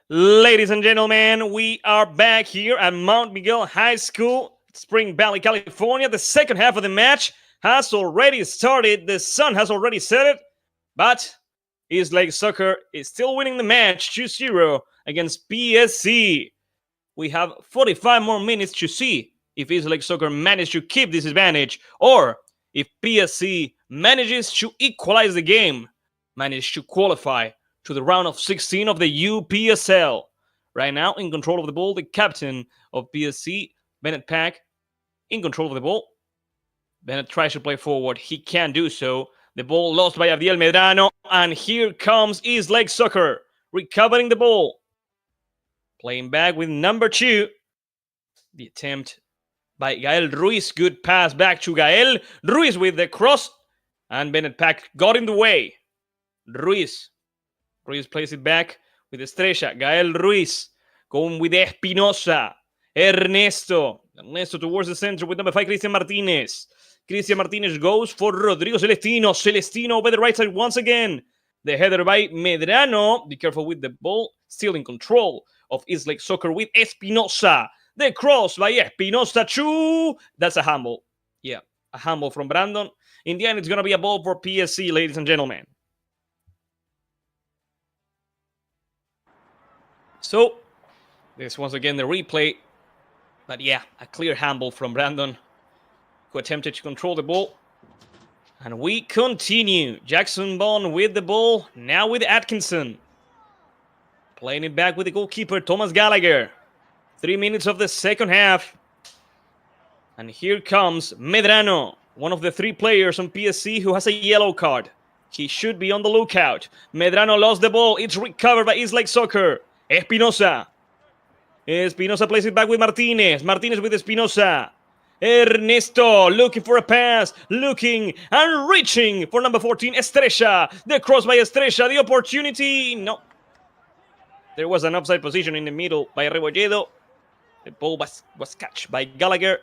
Speaker 1: Ladies and gentlemen, we are back here at Mount Miguel High School, Spring Valley, California. The second half of the match has already started. The sun has already set, but East Lake Soccer is still winning the match 2-0 against PSC. We have 45 more minutes to see if East Lake Soccer manages to keep this advantage or if PSC manages to equalize the game, manage to qualify to the round of 16 of the UPSL. Right now, in control of the ball, the captain of PSC, Bennett Pack, in control of the ball. Bennett tries to play forward. He can't do so. The ball lost by Abdiel Medrano, and here comes East Lake Soccer, recovering the ball. Playing back with number 2. The attempt by Gael Ruiz. Good pass back to Gael. Ruiz with the cross, and Bennett Pack got in the way. Ruiz plays it back with Estrella. Gael Ruiz going with Espinosa. Ernesto towards the center with number 5, Cristian Martinez. Cristian Martinez goes for Rodrigo Celestino. Celestino over the right side once again. The header by Medrano. Be careful with the ball. Still in control of East Lake Soccer with Espinosa. The cross by Espinosa. That's a handball. Yeah, a handball from Brandon. In the end, it's going to be a ball for PSC, ladies and gentlemen. So, this once again the replay. But yeah, a clear handball from Brandon, who attempted to control the ball. And we continue. Jackson Bond with the ball, now with Atkinson. Playing it back with the goalkeeper, Thomas Gallagher. 3 minutes of the second half. And here comes Medrano, one of the 3 players on PSC who has a yellow card. He should be on the lookout. Medrano lost the ball. It's recovered by East Lake Soccer. Espinosa plays it back with Martinez. Martinez with Espinosa. Ernesto looking for a pass. Looking and reaching for number 14, Estrella. The cross by Estrella. The opportunity. No. There was an offside position in the middle by Rebolledo. The ball was catched by Gallagher.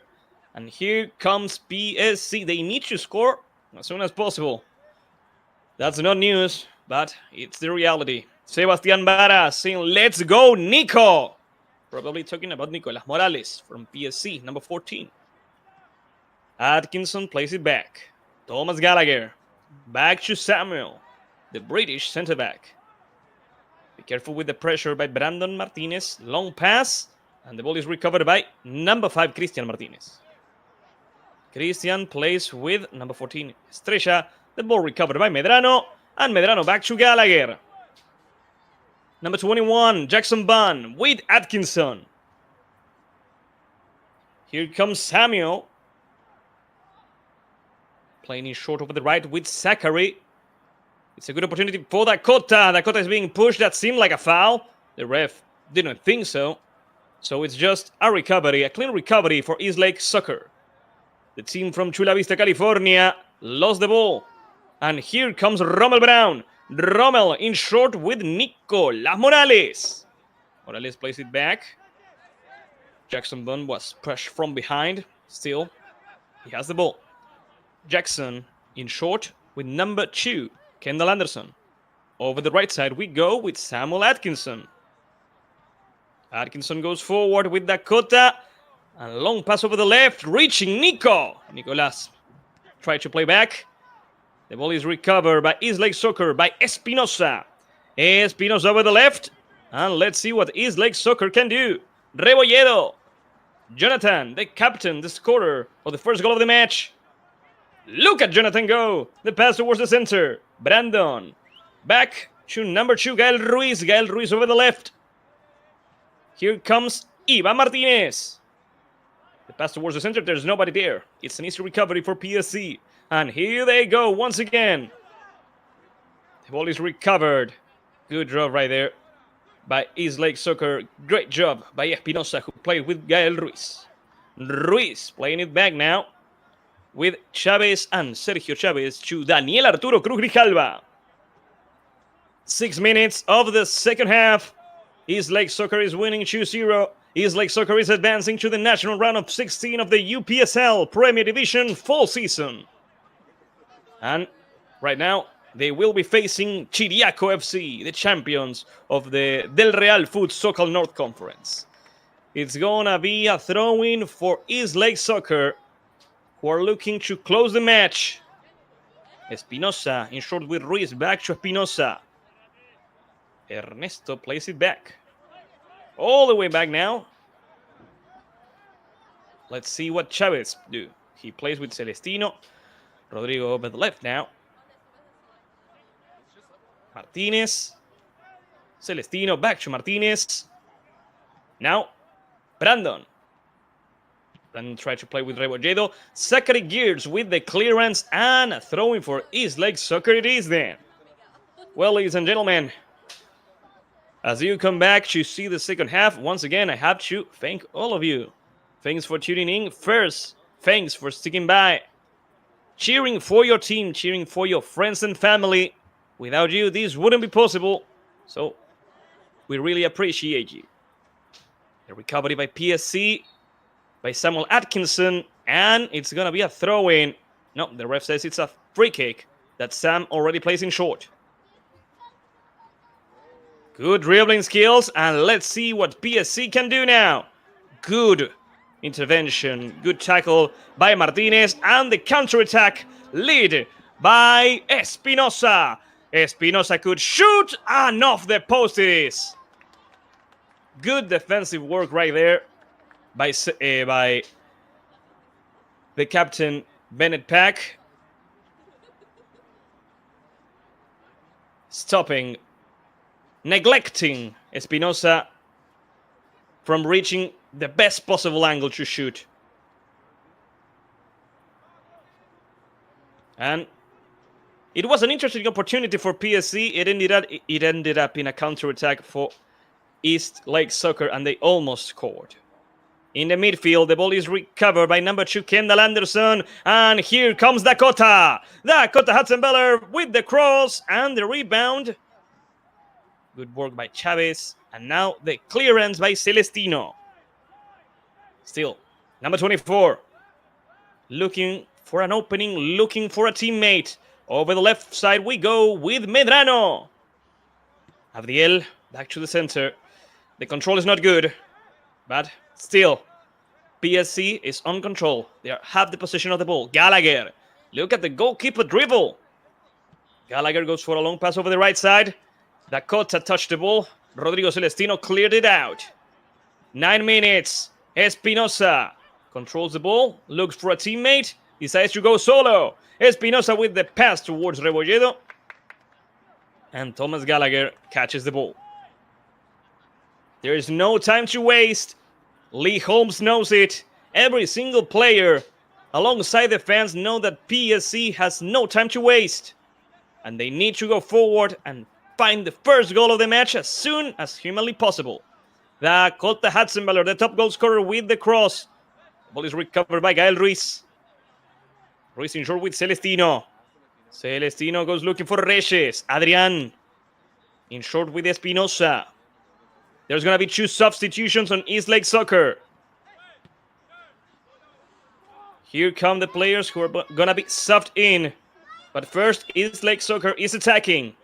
Speaker 1: And here comes PSC. They need to score as soon as possible. That's not news, but it's the reality. Sebastián Vara saying, let's go, Nico. Probably talking about Nicolas Morales from PSC, number 14. Atkinson plays it back. Thomas Gallagher. Back to Samuel, the British centre-back. Be careful with the pressure by Brandon Martinez. Long pass, and the ball is recovered by number 5, Cristian Martinez. Cristian plays with number 14, Estrella. The ball recovered by Medrano, and Medrano back to Gallagher. Number 21, Jackson Bond with Atkinson. Here comes Samuel. Playing in short over the right with Zachary. It's a good opportunity for Dakota. Dakota is being pushed. That seemed like a foul. The ref didn't think so. So it's just a recovery, a clean recovery for East Lake Soccer. The team from Chula Vista, California lost the ball. And here comes Rommel Brown. Rommel in short with Nicolas Morales. Morales plays it back. Jackson Bond was pushed from behind. Still, he has the ball. Jackson in short with number 2, Kendall Anderson. Over the right side we go with Samuel Atkinson. Atkinson goes forward with Dakota. And long pass over the left, reaching Nico. Nicolas tried to play back. The ball is recovered by East Lake Soccer by Espinosa. Espinosa over the left. And let's see what East Lake Soccer can do. Rebolledo. Jonathan, the captain, the scorer of the first goal of the match. Look at Jonathan go. The pass towards the center. Brandon. Back to number 2, Gael Ruiz. Gael Ruiz over the left. Here comes Ivan Martinez. The pass towards the center. There's nobody there. It's an easy recovery for PSC. And here they go once again. The ball is recovered. Good job right there by East Lake Soccer. Great job by Espinosa, who played with Gael Ruiz. Ruiz playing it back now with Chavez and Sergio Chavez to Daniel Arturo Cruz Grijalva. 6 minutes of the second half. East Lake Soccer is winning 2-0. East Lake Soccer is advancing to the national round of 16 of the UPSL Premier Division fall season. And right now, They will be facing Chiriaco FC, the champions of the Del Real Futsal North Conference. It's gonna be a throw-in for East Lake Soccer, who are looking to close the match. Espinosa in short with Ruiz, back to Espinosa. Ernesto plays it back. All the way back now. Let's see what Chavez do. He plays with Celestino. Rodrigo over the left now. Martinez. Celestino back to Martinez. Now, Brandon. Brandon tried to play with Rebolledo. Zachary Gears with the clearance and throwing for East Lake Soccer it is then. Well, ladies and gentlemen, as you come back to see the second half, once again, I have to thank all of you. Thanks for tuning in. First, thanks for sticking by, cheering for your team, cheering for your friends and family. Without you, this wouldn't be possible. So, we really appreciate you. The recovery by PSC, by Samuel Atkinson, and it's going to be a throw-in. No, the ref says it's a free kick that Sam already plays in short. Good dribbling skills, and let's see what PSC can do now. Good intervention, good tackle by Martinez, and the counter-attack lead by Espinosa. Espinosa could shoot, and off the post it is. Good defensive work right there by the captain, Bennett Pack. Stopping, neglecting Espinosa from reaching the best possible angle to shoot. And it was an interesting opportunity for PSC. It ended up in a counter-attack for East Lake Soccer, and they almost scored. In the midfield, the ball is recovered by number 2, Kendall Anderson. And here comes Dakota. Dakota Hudson-Beller with the cross and the rebound. Good work by Chavez. And now the clearance by Celestino. Still, number 24. Looking for an opening, looking for a teammate. Over the left side we go with Medrano. Abdiel back to the center. The control is not good, but still, PSC is on control. They have the possession of the ball. Gallagher, look at the goalkeeper dribble. Gallagher goes for a long pass over the right side. Dakota touched the ball. Rodrigo Celestino cleared it out. 9 minutes. Espinosa controls the ball, looks for a teammate, decides to go solo. Espinosa with the pass towards Rebolledo. And Thomas Gallagher catches the ball. There is no time to waste. Lee Holmes knows it. Every single player alongside the fans know that PSC has no time to waste. And they need to go forward and find the first goal of the match as soon as humanly possible. Dakota Hudson-Beller, the top goal scorer with the cross. The ball is recovered by Gael Ruiz. Ruiz in short with Celestino. Celestino goes looking for Reyes. Adrian in short with Espinosa. There's going to be 2 substitutions on East Lake Soccer. Here come the players who are going to be subbed in. But first, East Lake Soccer is attacking.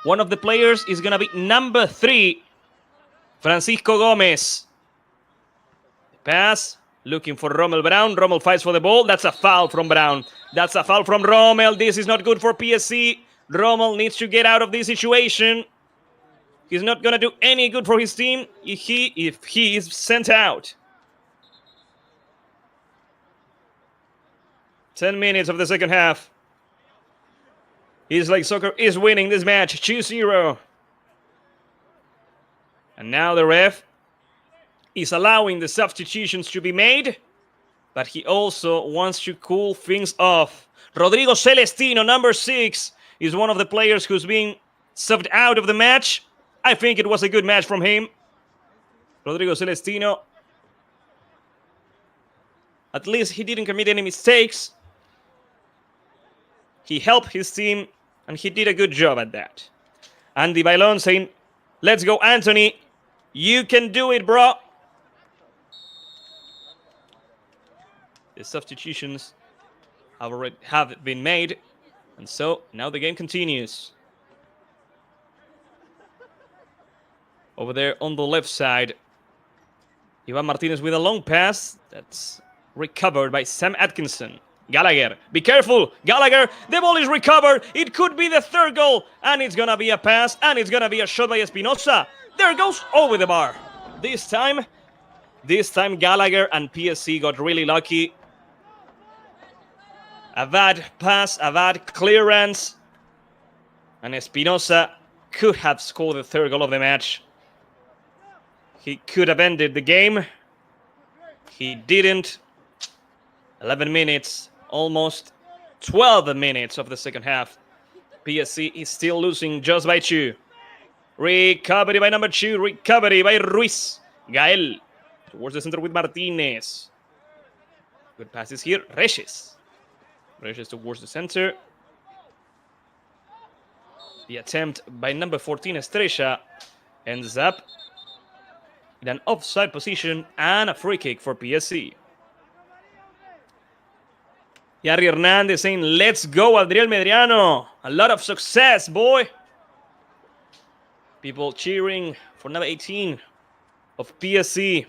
Speaker 1: One of the players is going to be number 3, Francisco Gomez. The pass, looking for Rommel Brown. Rommel fights for the ball. That's a foul from Brown. That's a foul from Rommel. This is not good for PSC. Rommel needs to get out of this situation. He's not going to do any good for his team if he is sent out. 10 minutes of the second half. East Lake Soccer is winning this match 2-0. And now the ref is allowing the substitutions to be made, but he also wants to cool things off. Rodrigo Celestino, number 6, is one of the players who's being subbed out of the match. I think it was a good match from him. Rodrigo Celestino. At least he didn't commit any mistakes. He helped his team, and he did a good job at that. Andy Bailon saying, let's go, Anthony. You can do it, bro. The substitutions have been made. And so now the game continues. Over there on the left side, Ivan Martinez with a long pass. That's recovered by Sam Atkinson. Gallagher, be careful! Gallagher, the ball is recovered. It could be the third goal. And it's gonna be a pass. And it's gonna be a shot by Espinosa. There goes over the bar. This time Gallagher and PSC got really lucky. A bad pass, a bad clearance. And Espinosa could have scored the third goal of the match. He could have ended the game. He didn't. 11 minutes, almost 12 minutes of the second half. PSC is still losing just by 2. Recovery by number 2. Recovery by Ruiz. Gael towards the center with Martinez. Good passes here. Reyes towards the center. The attempt by number 14, Estrella, ends up in an offside position and a free kick for PSC. Yari Hernandez saying, let's go, Adriel Medriano. A lot of success, boy. People cheering for number 18 of PSC.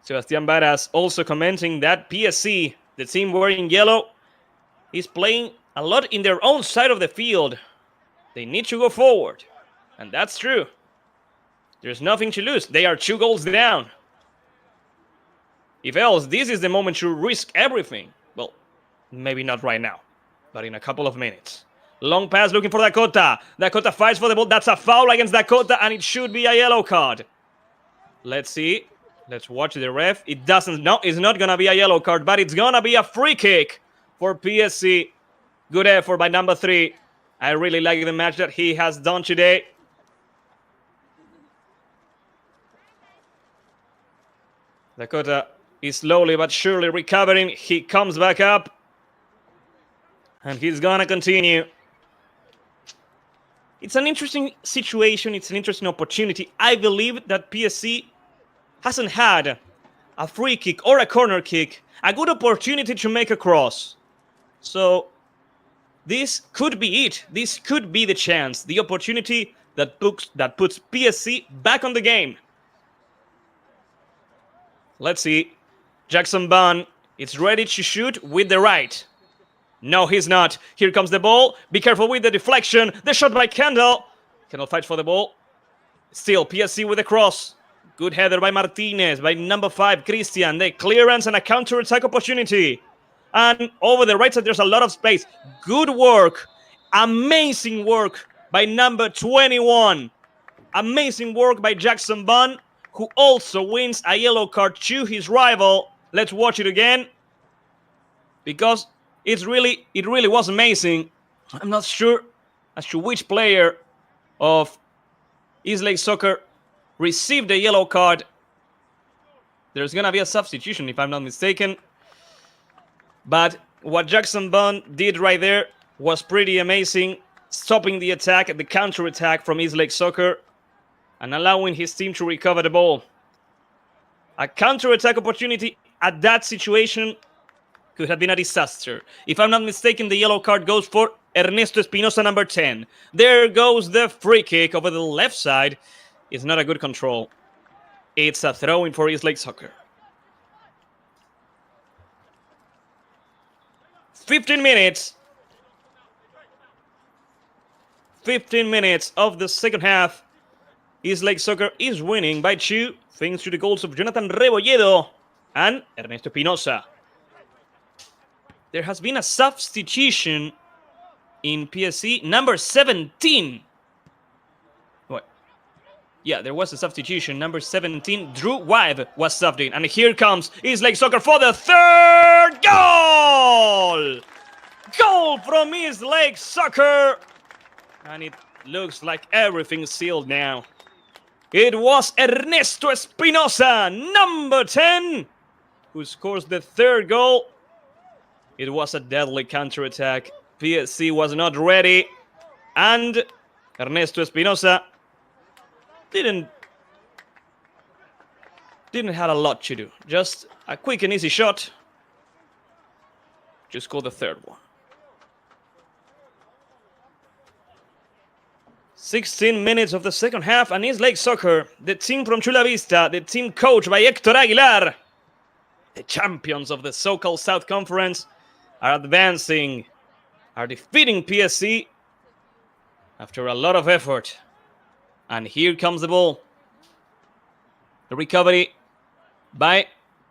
Speaker 1: Sebastián Varas also commenting that PSC, the team wearing yellow, is playing a lot in their own side of the field. They need to go forward. And that's true. There's nothing to lose. They are 2 goals down. If else, this is the moment to risk everything. Well, maybe not right now, but in a couple of minutes. Long pass looking for Dakota. Dakota fights for the ball. That's a foul against Dakota, and it should be a yellow card. Let's see. Let's watch the ref. It doesn't. No, it's not going to be a yellow card, but it's going to be a free kick for PSC. Good effort by number 3. I really like the match that he has done today. Dakota is slowly but surely recovering. He comes back up. And he's going to continue. It's an interesting situation. It's an interesting opportunity. I believe that PSC hasn't had a free kick or a corner kick. A good opportunity to make a cross. So this could be it. This could be the chance. The opportunity that puts PSC back on the game. Let's see. Jackson Bunn is ready to shoot with the right. No, he's not. Here comes the ball. Be careful with the deflection. The shot by Kendall. Kendall fights for the ball. Still, PSC with the cross. Good header by Martinez, by number 5, Christian. The clearance and a counter-attack opportunity. And over the right side, there's a lot of space. Good work. Amazing work by number 21. Amazing work by Jackson Bunn, who also wins a yellow card to his rival. Let's watch it again, because it really was amazing. I'm not sure as to which player of East Lake Soccer received a yellow card. There's going to be a substitution, if I'm not mistaken. But what Jackson Bunn did right there was pretty amazing, stopping the attack, the counter-attack from East Lake Soccer, and allowing his team to recover the ball. A counter-attack opportunity at that situation could have been a disaster. If I'm not mistaken, the yellow card goes for Ernesto Espinosa, number 10. There goes the free kick over the left side. It's not a good control. It's a throw-in for East Lake Soccer. 15 minutes. 15 minutes of the second half. East Lake Soccer is winning by 2, thanks to the goals of Jonathan Rebolledo and Ernesto Espinosa. There has been a substitution in PSC, number 17. What? Yeah, there was a substitution. Number 17, Drew Wybe was subbed in. And here comes East Lake Soccer for the third goal! Goal from East Lake Soccer! And it looks like everything's sealed now. It was Ernesto Espinosa, number 10, who scores the third goal. It was a deadly counterattack. PSC was not ready. And Ernesto Espinosa didn't have a lot to do. Just a quick and easy shot to score the third one. 16 minutes of the second half, and East Lake Soccer, the team from Chula Vista, the team coached by Héctor Aguilar, the champions of the so-called South Conference, are advancing, are defeating PSC after a lot of effort. And here comes the ball. The recovery by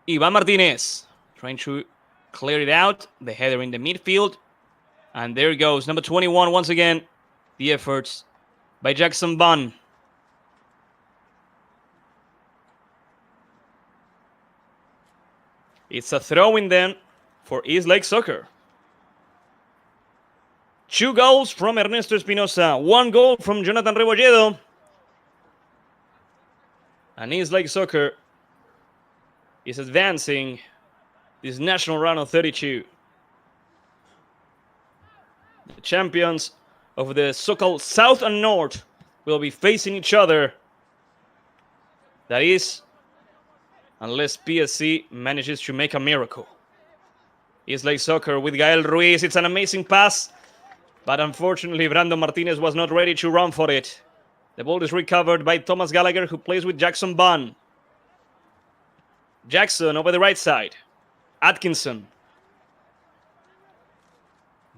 Speaker 1: Ivan Martinez, trying to clear it out. The header in the midfield. And there goes number 21 once again. The efforts by Jackson Bunn. It's a throw-in then for East Lake Soccer. 2 goals from Ernesto Espinosa. 1 goal from Jonathan Rebolledo. And East Lake Soccer is advancing this national round of 32. The champions of the so-called South and North will be facing each other. That is, unless PSC manages to make a miracle. East Lake Soccer with Gael Ruiz. It's an amazing pass, but unfortunately Brandon Martinez was not ready to run for it. The ball is recovered by Thomas Gallagher, who plays with Jackson Bunn. Jackson over the right side. Atkinson.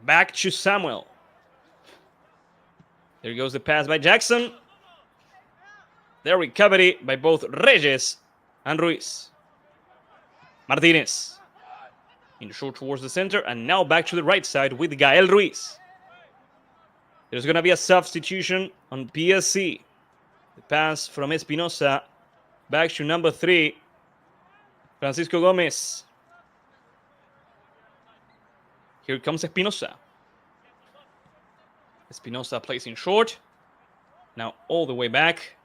Speaker 1: Back to Samuel. There goes the pass by Jackson. The recovery by both Reyes and Ruiz. Martinez. In short towards the center, and now back to the right side with Gael Ruiz. There's going to be a substitution on PSC. The pass from Espinosa back to number 3, Francisco Gomez. Here comes Espinosa. Espinosa plays in short. Now all the way back.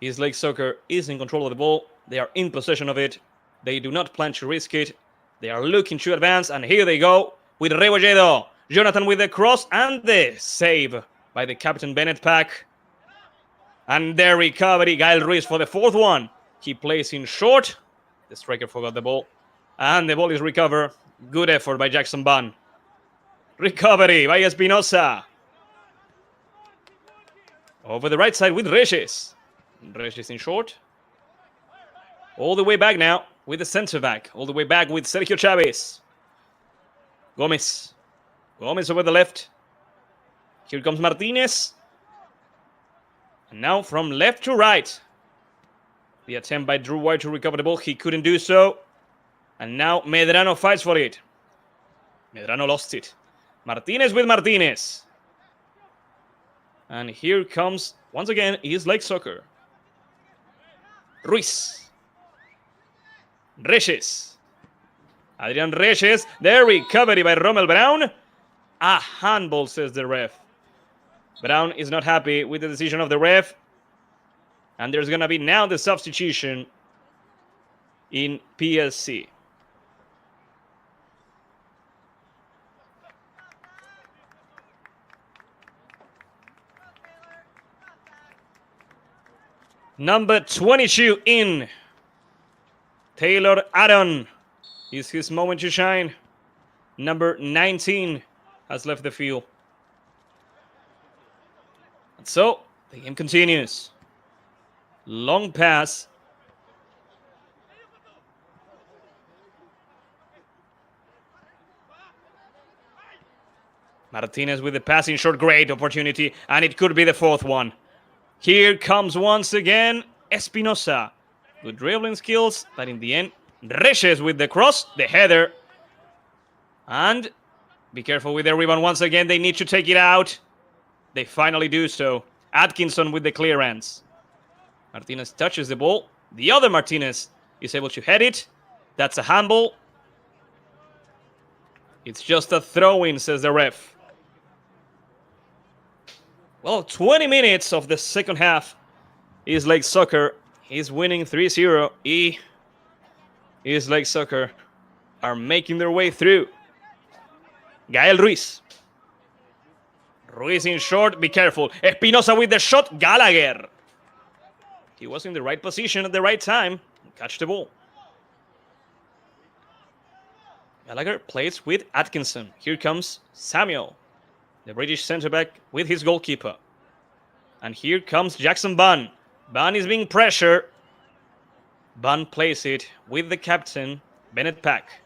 Speaker 1: East Lake Soccer is in control of the ball. They are in possession of it. They do not plan to risk it. They are looking to advance, and here they go with Rebolledo. Jonathan with the cross and the save by the captain Bennett Pack. And the recovery, Gael Ruiz for the 4th one. He plays in short. The striker forgot the ball. And the ball is recovered. Good effort by Jackson Bunn. Recovery by Espinosa. Over the right side with Reyes. Reyes in short. All the way back now with the center back. All the way back with Sergio Chavez. Gomez. Gomez over the left. Here comes Martinez. And now from left to right. The attempt by Drew White to recover the ball. He couldn't do so. And now Medrano fights for it. Medrano lost it. Martinez with Martinez. And here comes, once again, East Lake Soccer. Ruiz. Reyes. Adrian Reyes. The recovery by Rommel Brown. A handball, says the ref. Brown is not happy with the decision of the ref. And there's going to be now the substitution in PSC. Number 22 in. Taylor Aaron is his moment to shine. Number 19 has left the field. And so, the game continues. Long pass. Martinez with the pass in short. Great opportunity. And it could be the 4th one. Here comes once again Espinosa. Good dribbling skills. But in the end, Reyes with the cross. The header. And be careful with the rebound once again. They need to take it out. They finally do so. Atkinson with the clearance. Martinez touches the ball. The other Martinez is able to head it. That's a handball. It's just a throw-in, says the ref. Well, 20 minutes of the second half. East Lake Soccer is winning 3-0. East Lake Soccer are making their way through. Gael Ruiz. Ruiz in short. Be careful. Espinosa with the shot. Gallagher. He was in the right position at the right time. Catch the ball. Gallagher plays with Atkinson. Here comes Samuel, the British centre-back, with his goalkeeper. And here comes Jackson Bunn. Bunn is being pressured. Bunn plays it with the captain, Bennett Pack.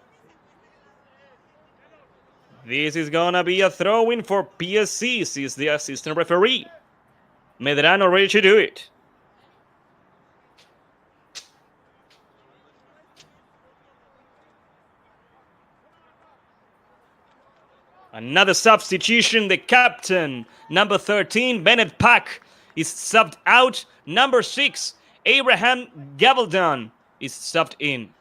Speaker 1: This is gonna be a throw-in for PSC, says the assistant referee. Medrano ready to do it. Another substitution, the captain, number 13, Bennett Pack, is subbed out. Number 6, Abraham Gabaldon, is subbed in.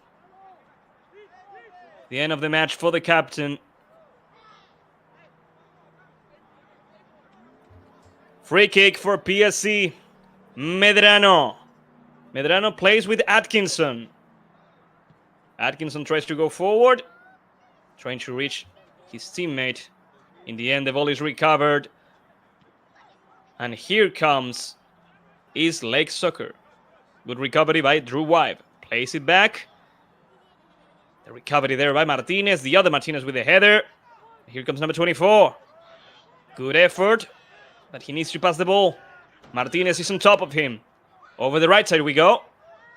Speaker 1: The end of the match for the captain. Free kick for PSC. Medrano. Medrano plays with Atkinson. Atkinson tries to go forward, trying to reach his teammate. In the end, the ball is recovered. And here comes East Lake Soccer. Good recovery by Drew Wibe. Plays it back. The recovery there by Martinez. The other Martinez with the header. Here comes number 24. Good effort, but he needs to pass the ball. Martinez is on top of him. Over the right side we go.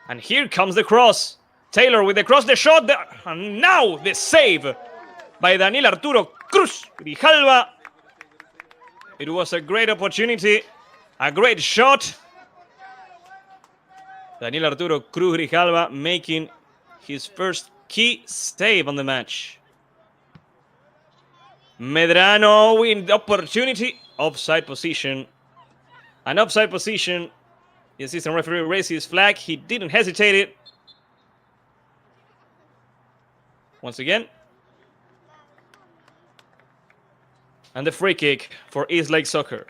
Speaker 1: And here comes the cross. Taylor with the cross, the shot there. And now the save by Daniel Arturo Cruz Grijalva. It was a great opportunity, a great shot. Daniel Arturo Cruz Grijalva making his first key save on the match. Medrano in the opportunity. Offside position. An offside position. The assistant referee raised his flag. He didn't hesitate it. Once again. And the free kick for East Lake Soccer.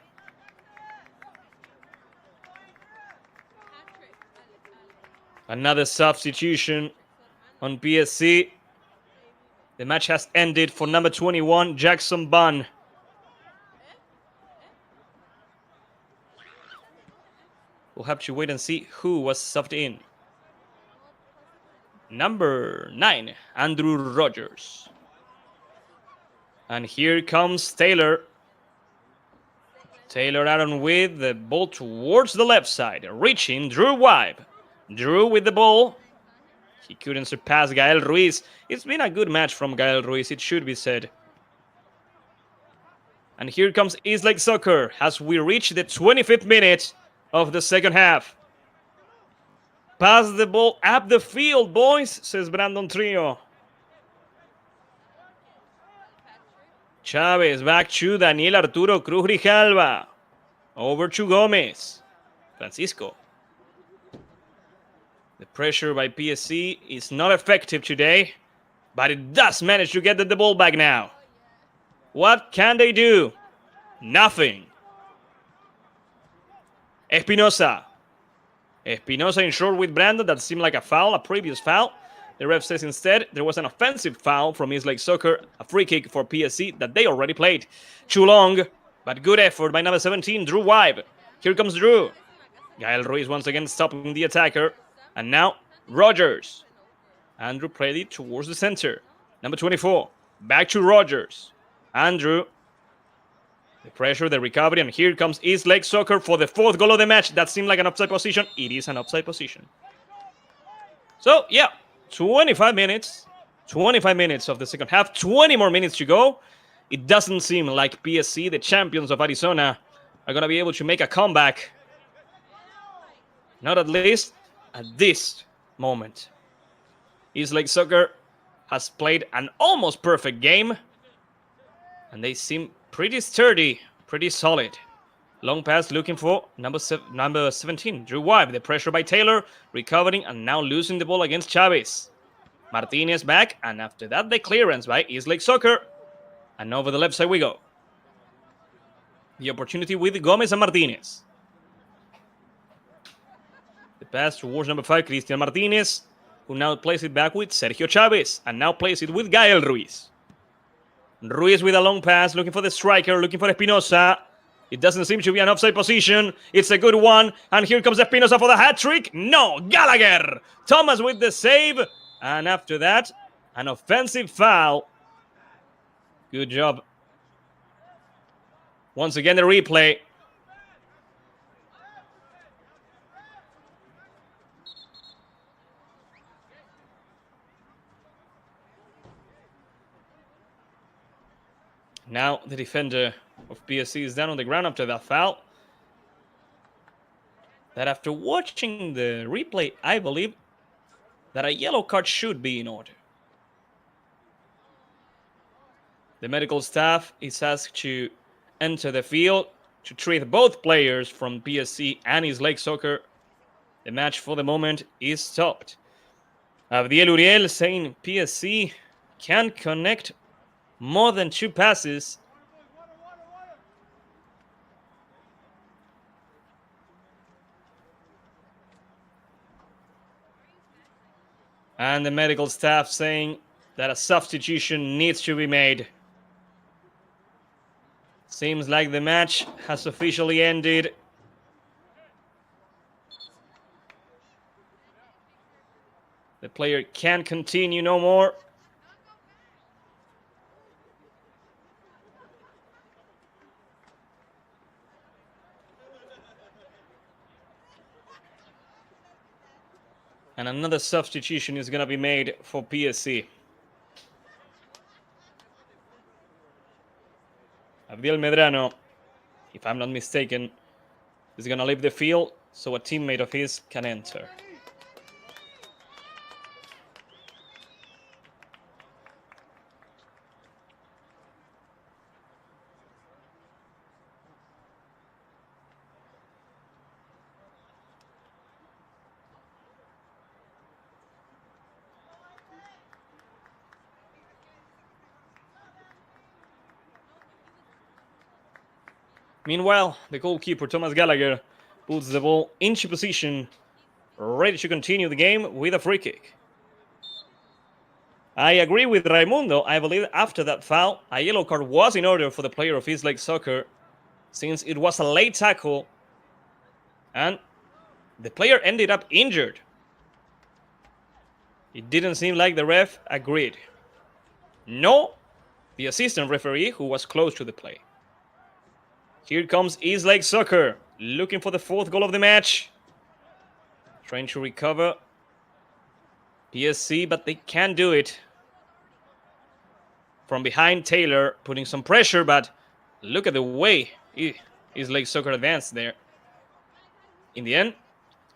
Speaker 1: Another substitution on PSC. The match has ended for number 21, Jackson Bunn. We'll have to wait and see who was subbed in. Number 9, Andrew Rogers. And here comes Taylor. Taylor Aaron with the ball towards the left side. Reaching Drew Wibe. Drew with the ball. He couldn't surpass Gael Ruiz. It's been a good match from Gael Ruiz, it should be said. And here comes East Lake Soccer as we reach the 25th minute of the second half. Pass the ball up the field, boys, says Brandon Trio. Chavez back to Daniel Arturo Cruz Grijalva. Over to Gomez. Francisco. The pressure by PSC is not effective today, but it does manage to get the ball back now. What can they do? Nothing. Espinosa. Espinosa in short with Brandon. That seemed like a foul, a previous foul. The ref says instead there was an offensive foul from East Lake Soccer, a free kick for PSC that they already played. Too long, but good effort by number 17, Drew Wibe. Here comes Drew. Gael Ruiz once again stopping the attacker. And now Rogers. Andrew played it towards the center. Number 24, back to Rogers. Andrew. The pressure, the recovery, and here comes East Lake Soccer for the fourth goal of the match. That seemed like an offside position. It is an offside position. So, yeah. 25 minutes of the second half, 20 more minutes to go. It doesn't seem like PSC, the champions of Arizona, are going to be able to make a comeback. Not at least at this moment. East Lake Soccer has played an almost perfect game, and they seem pretty sturdy, pretty solid. Long pass looking for number 17, Drew Wibe. The pressure by Taylor, recovering and now losing the ball against Chavez. Martinez back, and after that the clearance by East Lake Soccer. And over the left side we go. The opportunity with Gomez and Martinez. The pass towards number 5, Cristian Martinez, who now plays it back with Sergio Chavez, and now plays it with Gael Ruiz. Ruiz with a long pass, looking for the striker, looking for Espinosa. It doesn't seem to be an offside position. It's a good one. And here comes Espinosa for the hat-trick. No, Gallagher. Thomas with the save. And after that, An offensive foul. Good job. Once again, the replay. Now the defender of PSC is down on the ground after that foul. That after watching the replay, I believe that a yellow card should be in order. The medical staff is asked to enter the field to treat both players from PSC and East Lake Soccer. The match for the moment is stopped. Abdiel Uriel saying PSC can't connect more than 2 passes. And the medical staff saying that a substitution needs to be made. Seems like the match has officially ended. The player can't continue no more. And another substitution is going to be made for PSC. Abdiel Medrano, if I'm not mistaken, is going to leave the field so a teammate of his can enter. Meanwhile, the goalkeeper, Thomas Gallagher, puts the ball into position, ready to continue the game with a free kick. I agree with Raimundo. I believe after that foul, a yellow card was in order for the player of East Lake Soccer, since it was a late tackle, and the player ended up injured. It didn't seem like the ref agreed. No, the assistant referee who was close to the play. Here comes East Lake Soccer, looking for the 4th goal of the match. Trying to recover PSC, but they can't do it. From behind, Taylor putting some pressure, but look at the way East Lake Soccer advanced there. In the end,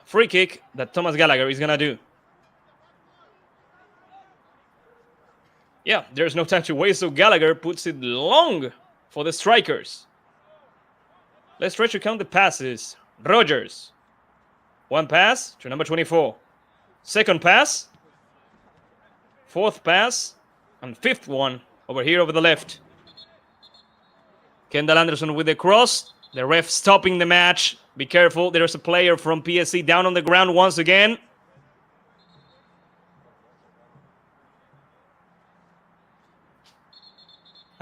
Speaker 1: free kick that Thomas Gallagher is going to do. Yeah, there's no time to waste, so Gallagher puts it long for the strikers. Let's try to count the passes. Rogers. 1 pass to number 24. 2nd pass. 4th pass. And 5th one over here over the left. Kendall Anderson with the cross. The ref stopping the match. Be careful. There's a player from PSC down on the ground once again.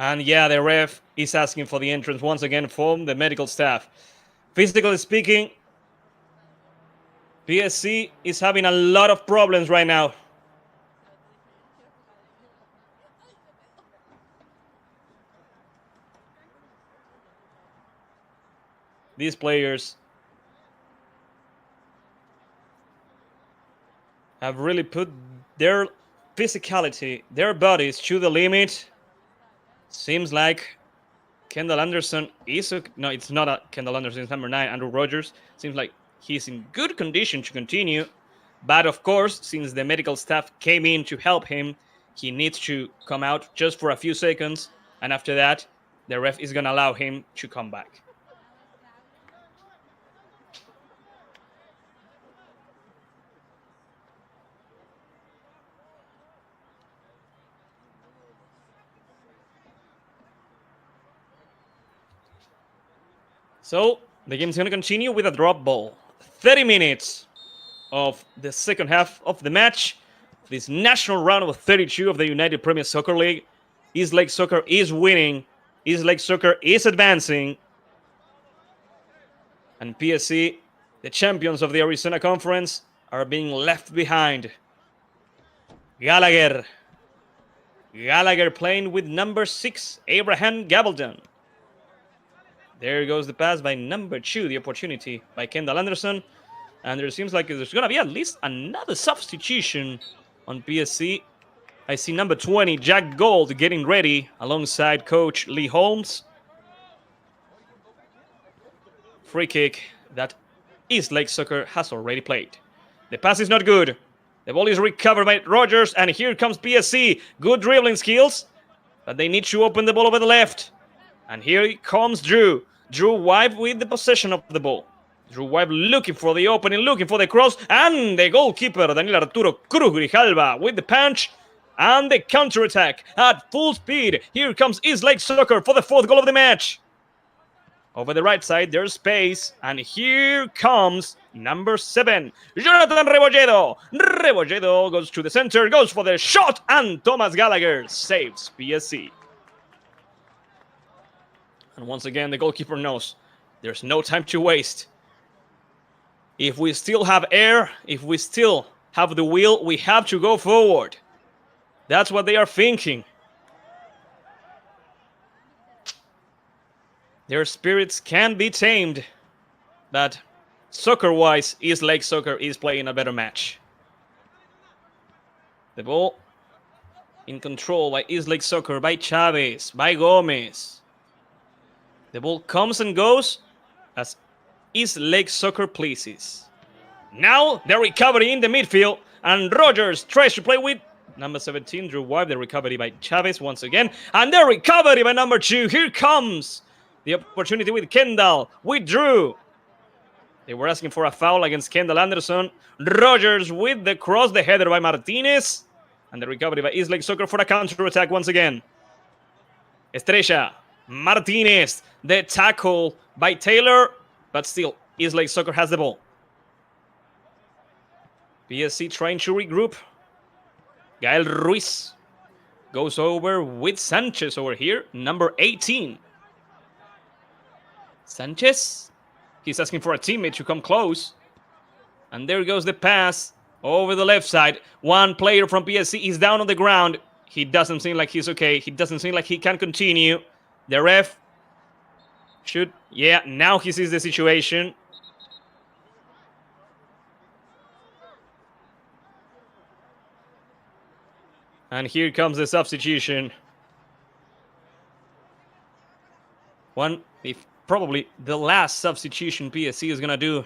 Speaker 1: And yeah, the ref is asking for the entrance once again from the medical staff. Physically speaking, PSC is having a lot of problems right now. These players have really put their physicality, their bodies to the limit. Seems like Kendall Anderson is... No, it's not a Kendall Anderson. It's number 9, Andrew Rogers. Seems like he's in good condition to continue. But of course, since the medical staff came in to help him, he needs to come out just for a few seconds. And after that, the ref is going to allow him to come back. So, the game's going to continue with a drop ball. 30 minutes of the second half of the match. This national round of 32 of the United Premier Soccer League. East Lake Soccer is winning. East Lake Soccer is advancing. And PSC, the champions of the Arizona Conference, are being left behind. Gallagher Gallagher playing with number 6, Abraham Gabaldon. There goes the pass by number 2, the opportunity by Kendall Anderson. And there seems like there's going to be at least another substitution on PSC. I see number 20, Jack Gold, getting ready alongside coach Lee Holmes. Free kick that East Lake Soccer has already played. The pass is not good. The ball is recovered by Rogers, and here comes PSC. Good dribbling skills, but they need to open the ball over the left. And here comes Drew. Drew Wibe with the possession of the ball. Drew Wibe looking for the opening, looking for the cross, and the goalkeeper, Daniel Arturo Cruz Grijalva, with the punch and the counter-attack at full speed. Here comes East Lake Soccer for the 4th goal of the match. Over the right side, there's space, and here comes number 7, Jonathan Rebolledo. Rebolledo goes to the center, goes for the shot, and Thomas Gallagher saves PSC. And once again, the goalkeeper knows there's no time to waste. If we still have air, if we still have the will, we have to go forward. That's what they are thinking. Their spirits can be tamed, but soccer-wise, East Lake Soccer is playing a better match. The ball in control by East Lake Soccer, by Chavez, by Gomez. The ball comes and goes as East Lake Soccer pleases. Now the recovery in the midfield, and Rogers tries to play with number 17, Drew Wibe. The recovery by Chavez once again, and the recovery by number 2. Here comes the opportunity with Kendall, with Drew. They were asking for a foul against Kendall Anderson. Rogers with the cross, the header by Martinez. And the recovery by East Lake Soccer for a counter-attack once again. Estrella, Martinez, the tackle by Taylor. But still, East Lake Soccer has the ball. PSC trying to regroup. Gael Ruiz goes over with Sanchez over here, number 18. Sanchez, he's asking for a teammate to come close. And there goes the pass over the left side. One player from PSC is down on the ground. He doesn't seem like he's okay. He doesn't seem like he can continue. The ref should... Yeah, now he sees the situation. And here comes the substitution. Probably the last substitution PSC is going to do.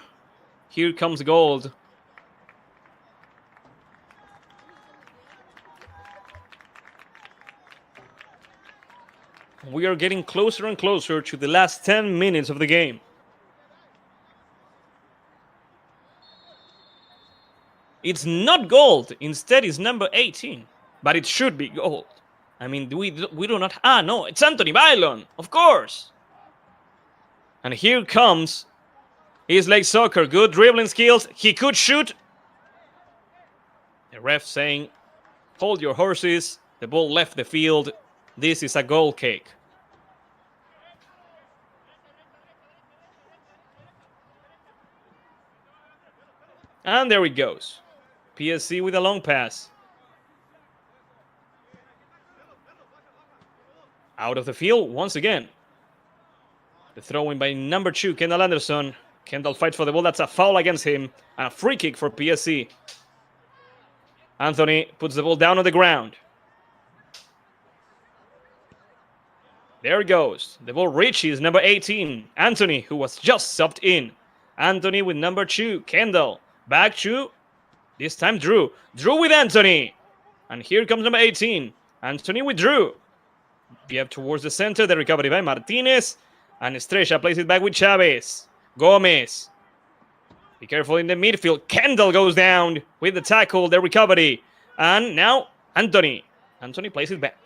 Speaker 1: Here comes Gold. We are getting closer and closer to the last 10 minutes of the game. It's not Gold. Instead, it's number 18. But it should be Gold. I mean, we do not... no, it's Anthony Bailon. Of course. And here comes East Lake Soccer. Good dribbling skills. He could shoot. The ref saying, hold your horses. The ball left the field. This is a goal kick. And there it goes. PSC with a long pass. Out of the field once again. The throw-in by number 2, Kendall Anderson. Kendall fights for the ball. That's a foul against him. And a free kick for PSC. Anthony puts the ball down on the ground. There it goes. The ball reaches number 18, Anthony, who was just subbed in. Anthony with number 2, Kendall. Back to, this time, Drew. Drew with Anthony. And here comes number 18. Anthony with Drew. Give towards the center. The recovery by Martinez. And Estrella plays it back with Chavez. Gomez. Be careful in the midfield. Kendall goes down with the tackle, the recovery. And now Anthony. Anthony plays it back.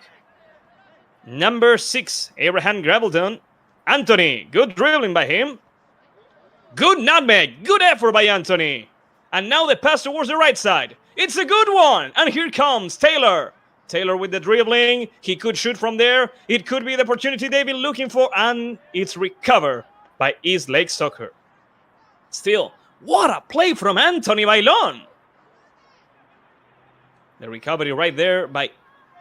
Speaker 1: Number 6, Abraham Graveldon. Anthony. Good dribbling by him. Good nutmeg. Good effort by Anthony. And now the pass towards the right side. It's a good one. And here comes Taylor. Taylor with the dribbling. He could shoot from there. It could be the opportunity they've been looking for. And it's recovered by East Lake Soccer. Still, what a play from Anthony Bailon. The recovery right there by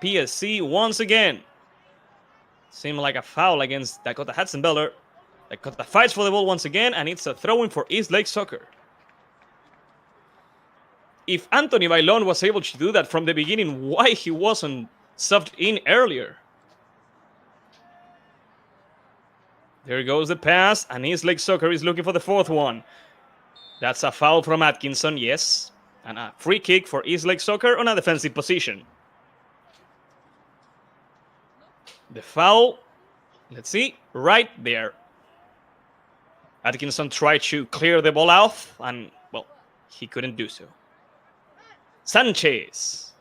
Speaker 1: PSC once again. Seemed like a foul against Dakota Hudson-Beller. Dakota fights for the ball once again, and it's a throw-in for East Lake Soccer. If Anthony Bailon was able to do that from the beginning, why he wasn't subbed in earlier? There goes the pass, and East Lake Soccer is looking for the fourth one. That's a foul from Atkinson, yes. And a free kick for East Lake Soccer on a defensive position. The foul, let's see, right there. Atkinson tried to clear the ball off, and, well, he couldn't do so. Sanchez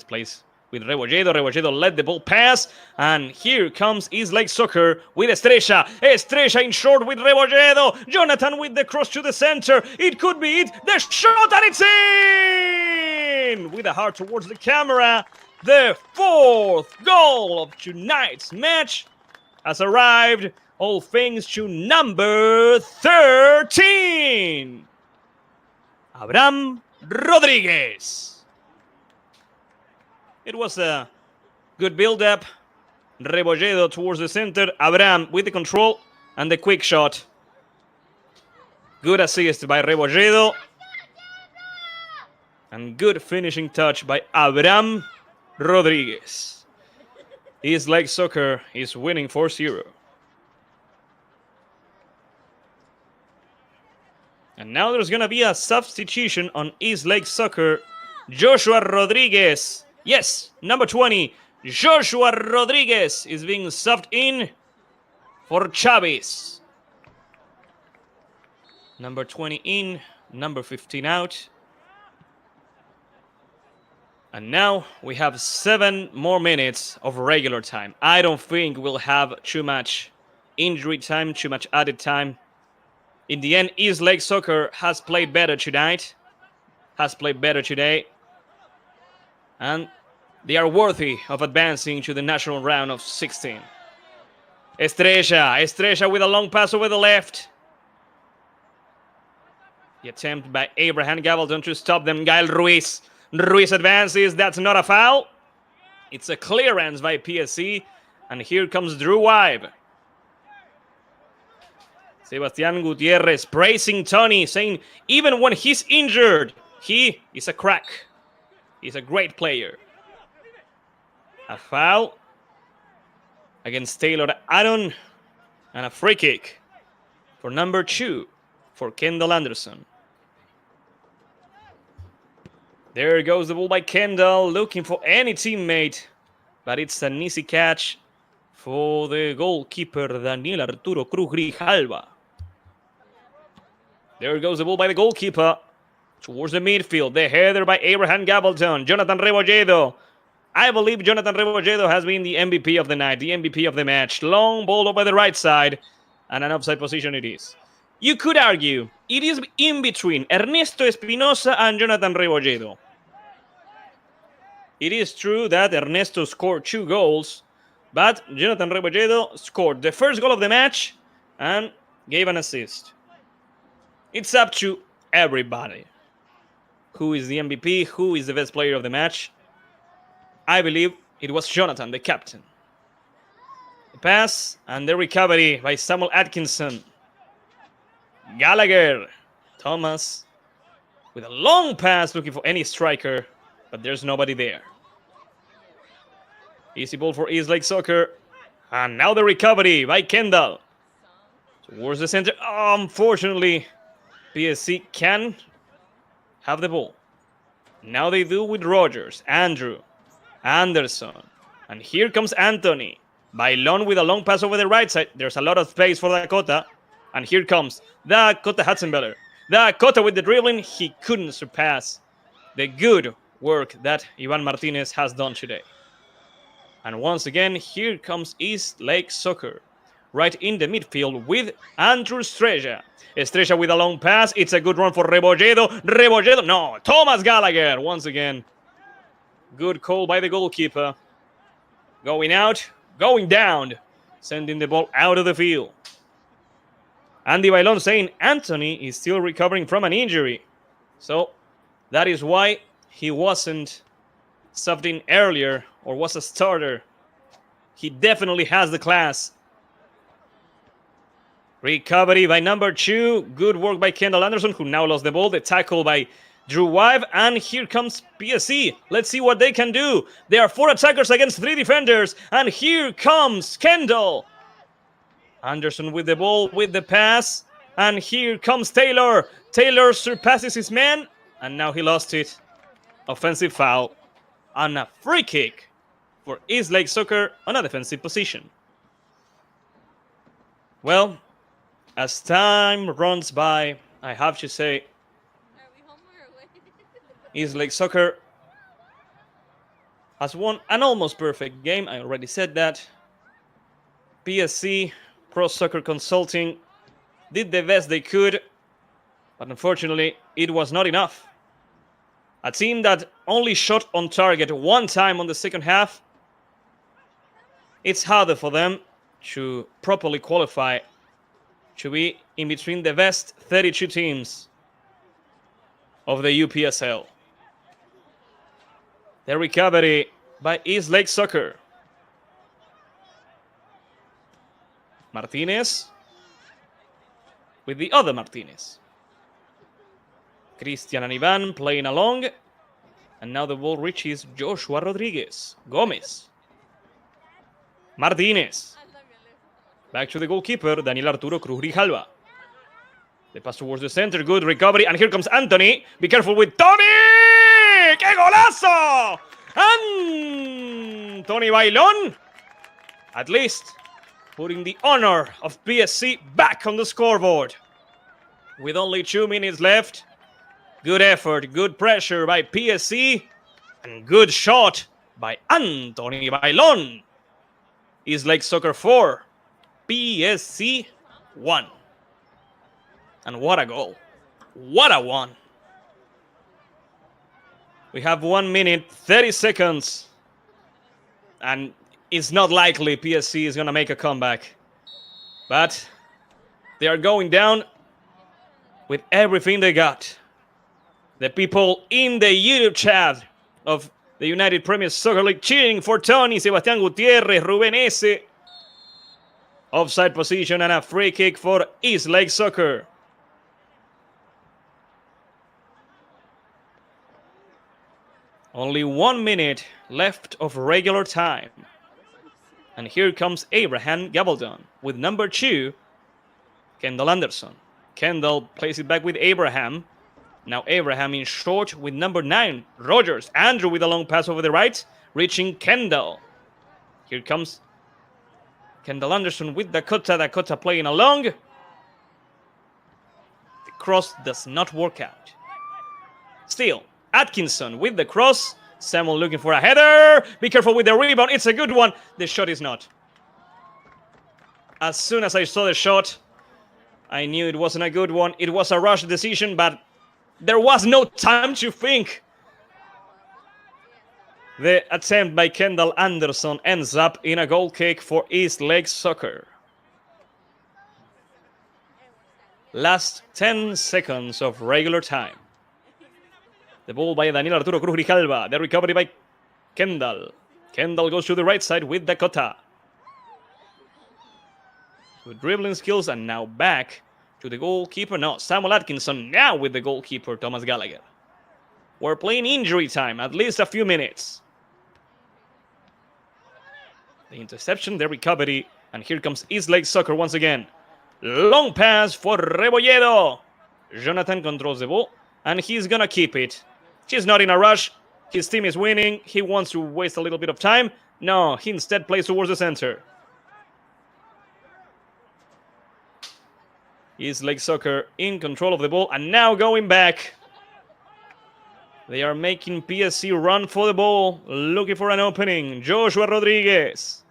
Speaker 1: plays with Rebolledo. Rebolledo let the ball pass, and here comes East Lake Soccer with Estrella. Estrella in short with Rebolledo. Jonathan with the cross to the center. It could be it. The shot, and it's in! With a heart towards the camera. The fourth goal of tonight's match has arrived, all thanks to number 13, Abraham Rodriguez. It was a good build-up. Rebolledo towards the center. Abraham with the control and the quick shot. Good assist by Rebolledo. And good finishing touch by Abraham Rodriguez. East Lake Soccer is winning 4-0. And now there's going to be a substitution on East Lake Soccer. Joshua Rodriguez. Yes, number 20. Joshua Rodriguez is being subbed in for Chavez. Number 20 in, number 15 out. And now we have 7 more minutes of regular time. I don't think we'll have too much injury time, too much added time. In the end, East Lake Soccer has played better tonight, has played better today, and they are worthy of advancing to the national round of 16. Estrella with a long pass over the left. The attempt by Abraham Gabaldon to stop them. Gael Ruiz. Ruiz advances. That's not a foul. It's a clearance by PSC. And here comes Drew Wibe. Sebastián Gutierrez praising Tony, saying even when he's injured, he is a crack. He's a great player. A foul against Taylor Addon. And a free kick for number 2 for Kendall Anderson. There goes the ball by Kendall, looking for any teammate. But it's an easy catch for the goalkeeper, Daniel Arturo Cruz Grijalva. There goes the ball by the goalkeeper towards the midfield. The header by Abraham Gabaldon. Jonathan Rebolledo. I believe Jonathan Rebolledo has been the MVP of the night, the MVP of the match. Long ball over the right side, and an offside position it is. You could argue it is in between Ernesto Espinosa and Jonathan Rebolledo. It is true that Ernesto scored 2 goals, but Jonathan Rebolledo scored the first goal of the match and gave an assist. It's up to everybody. Who is the MVP? Who is the best player of the match? I believe it was Jonathan, the captain. The pass and the recovery by Samuel Atkinson. Gallagher. Thomas with a long pass looking for any striker, but there's nobody there. Easy ball for East Lake Soccer. And now the recovery by Kendall. Towards the center. Oh, unfortunately, PSC can have the ball. Now they do with Rogers, Andrew, Anderson. And here comes Anthony. Bailon with a long pass over the right side. There's a lot of space for Dakota. And here comes Dakota Hudson-Beller. Dakota with the dribbling. He couldn't surpass the good work that Ivan Martinez has done today. And once again, here comes East Lake Soccer. Right in the midfield with Andrew Estrella. Estrella with a long pass. It's a good run for Rebolledo. Rebolledo, no. Thomas Gallagher once again. Good call by the goalkeeper. Going out, going down. Sending the ball out of the field. Andy Bailon saying Anthony is still recovering from an injury. So that is why he wasn't subbed in earlier or was a starter. He definitely has the class. Recovery by number 2. Good work by Kendall Anderson, who now lost the ball. The tackle by Drew Wive. And here comes PSC. Let's see what they can do. There are 4 attackers against 3 defenders. And here comes Kendall. Anderson with the ball, with the pass. And here comes Taylor. Taylor surpasses his man. And now he lost it. Offensive foul. And a free kick for East Lake Soccer on a defensive position. Well, as time runs by, I have to say, East Lake Soccer has won an almost perfect game. I already said that. PSC, Pro Soccer Consulting, did the best they could, but unfortunately, it was not enough. A team that only shot on target 1 time on the second half, it's harder for them to properly qualify to be in between the best 32 teams of the UPSL. The recovery by East Lake Soccer. Martinez with the other Martinez. Cristian and Ivan playing along. And now the ball reaches Joshua Rodriguez. Gomez. Martinez. Back to the goalkeeper, Daniel Arturo Cruz Grijalva. The pass towards the center, good recovery, and here comes Anthony. Be careful with Tony! ¡Qué golazo! Anthony Bailón, at least putting the honor of PSC back on the scoreboard. With only 2 minutes left, good effort, good pressure by PSC, and good shot by Anthony Bailón. East Lake Soccer 4, PSC 1. And what a goal. What a one. We have 1 minute, 30 seconds. And it's not likely PSC is going to make a comeback. But they are going down with everything they got. The people in the YouTube chat of the United Premier Soccer League cheering for Tony, Sebastián Gutiérrez, Rubén S. Offside position and a free kick for East Lake Soccer. Only 1 minute left of regular time. And here comes Abraham Gabaldon with number 2, Kendall Anderson. Kendall plays it back with Abraham. Now Abraham in short with number 9, Rogers. Andrew with a long pass over the right, reaching Kendall. Here comes Kendall Anderson with Dakota. Dakota playing along. The cross does not work out. Still, Atkinson with the cross. Samuel looking for a header. Be careful with the rebound. It's a good one. The shot is not. As soon as I saw the shot, I knew it wasn't a good one. It was a rush decision, but there was no time to think. The attempt by Kendall Anderson ends up in a goal kick for East Lake Soccer. Last 10 seconds of regular time. The ball by Daniel Arturo Cruz Grijalva. The recovery by Kendall. Kendall goes to the right side with Dakota. With dribbling skills and now back to the goalkeeper. No, Samuel Atkinson now with the goalkeeper, Thomas Gallagher. We're playing injury time, at least a few minutes. The interception, the recovery, and here comes East Lake Soccer once again. Long pass for Rebolledo. Jonathan controls the ball, and he's gonna keep it. He's not in a rush. His team is winning. He wants to waste a little bit of time. No, he instead plays towards the center. East Lake Soccer in control of the ball, and now going back. They are making PSC run for the ball, looking for an opening. Joshua Rodriguez.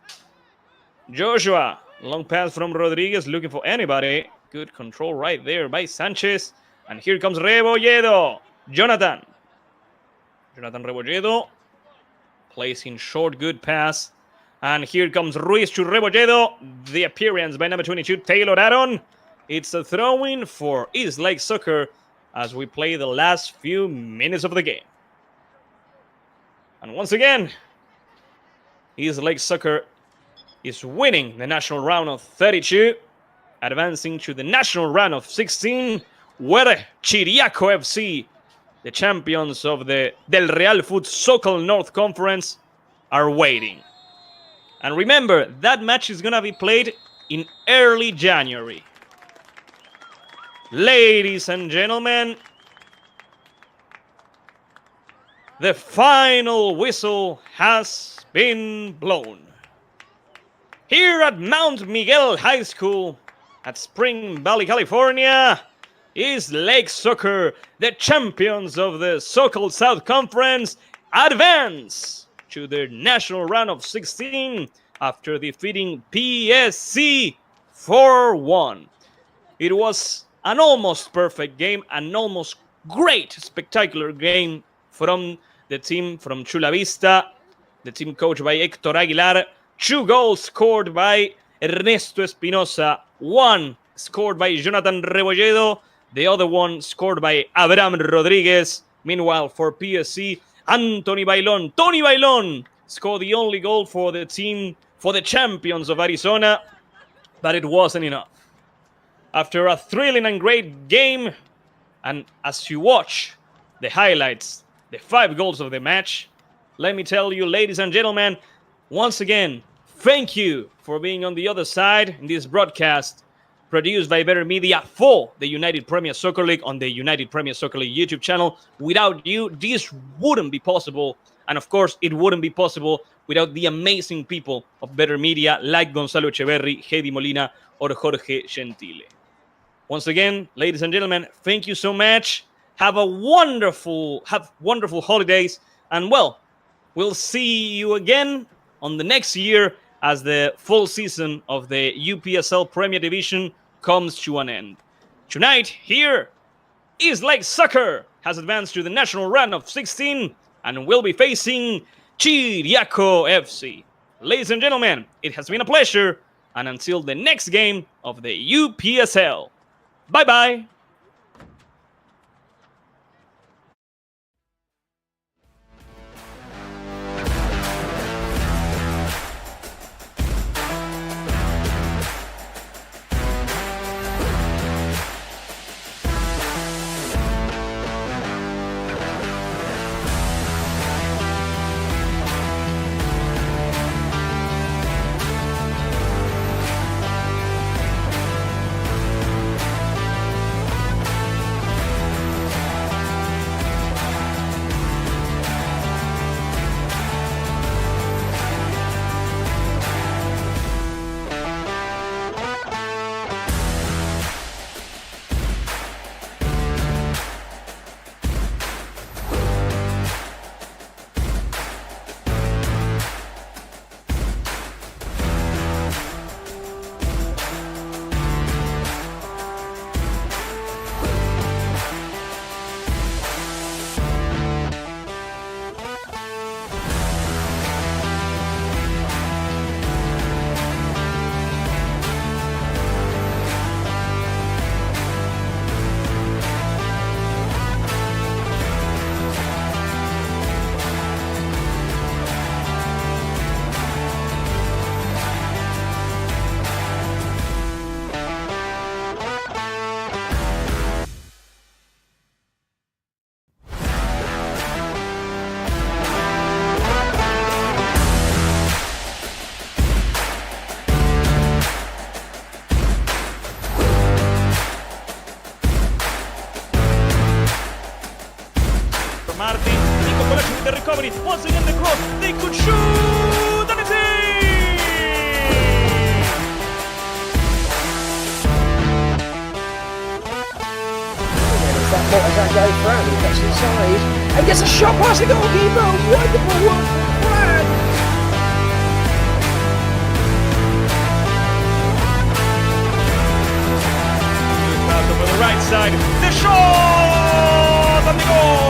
Speaker 1: Joshua, long pass from Rodriguez, looking for anybody. Good control right there by Sanchez. And here comes Rebolledo. Jonathan Rebolledo plays in short, good pass. And here comes Ruiz to Rebolledo. The appearance by number 22, Taylor Aaron. It's a throw-in for East Lake Soccer as we play the last few minutes of the game. And once again, East Lake Soccer is winning the national round of 32, advancing to the national round of 16, where Chiriaco FC, the champions of the Del Real Foot Sokol North Conference, are waiting. And remember, that match is going to be played in early January. Ladies and gentlemen, the final whistle has been blown. Here at Mount Miguel High School at Spring Valley, California, East Lake Soccer, the champions of the Sokol South Conference, advance to their national round of 16 after defeating PSC 4-1. It was an almost perfect game, an almost great, spectacular game from the team from Chula Vista, the team coached by Héctor Aguilar. 2 goals scored by Ernesto Espinosa, 1 scored by Jonathan Rebolledo, the other one scored by Abraham Rodriguez. Meanwhile, for PSC, Tony Bailon scored the only goal for the team, for the champions of Arizona, but it wasn't enough. After a thrilling and great game, and as you watch the highlights, the 5 goals of the match, let me tell you, ladies and gentlemen, once again, thank you for being on the other side in this broadcast produced by Better Media for the United Premier Soccer League on the United Premier Soccer League YouTube channel. Without you, this wouldn't be possible. And of course, it wouldn't be possible without the amazing people of Better Media like Gonzalo Echeverri, Heidi Molina, or Jorge Gentile. Once again, ladies and gentlemen, thank you so much. Have wonderful holidays. And well, we'll see you again on the next year as the full season of the UPSL Premier Division comes to an end. Tonight, here, East Lake Soccer has advanced to the national round of 16 and will be facing Chiriaco FC. Ladies and gentlemen, it has been a pleasure, and until the next game of the UPSL. Bye-bye. Martin, Nico Colaci with the recovery. Once again, the cross. They could shoot, and it's in!
Speaker 2: That Montezan goes round, he gets inside, and gets a shot past the goalkeeper. Wonderful work from Brad.
Speaker 1: Pass over the right side. The shot and the goal.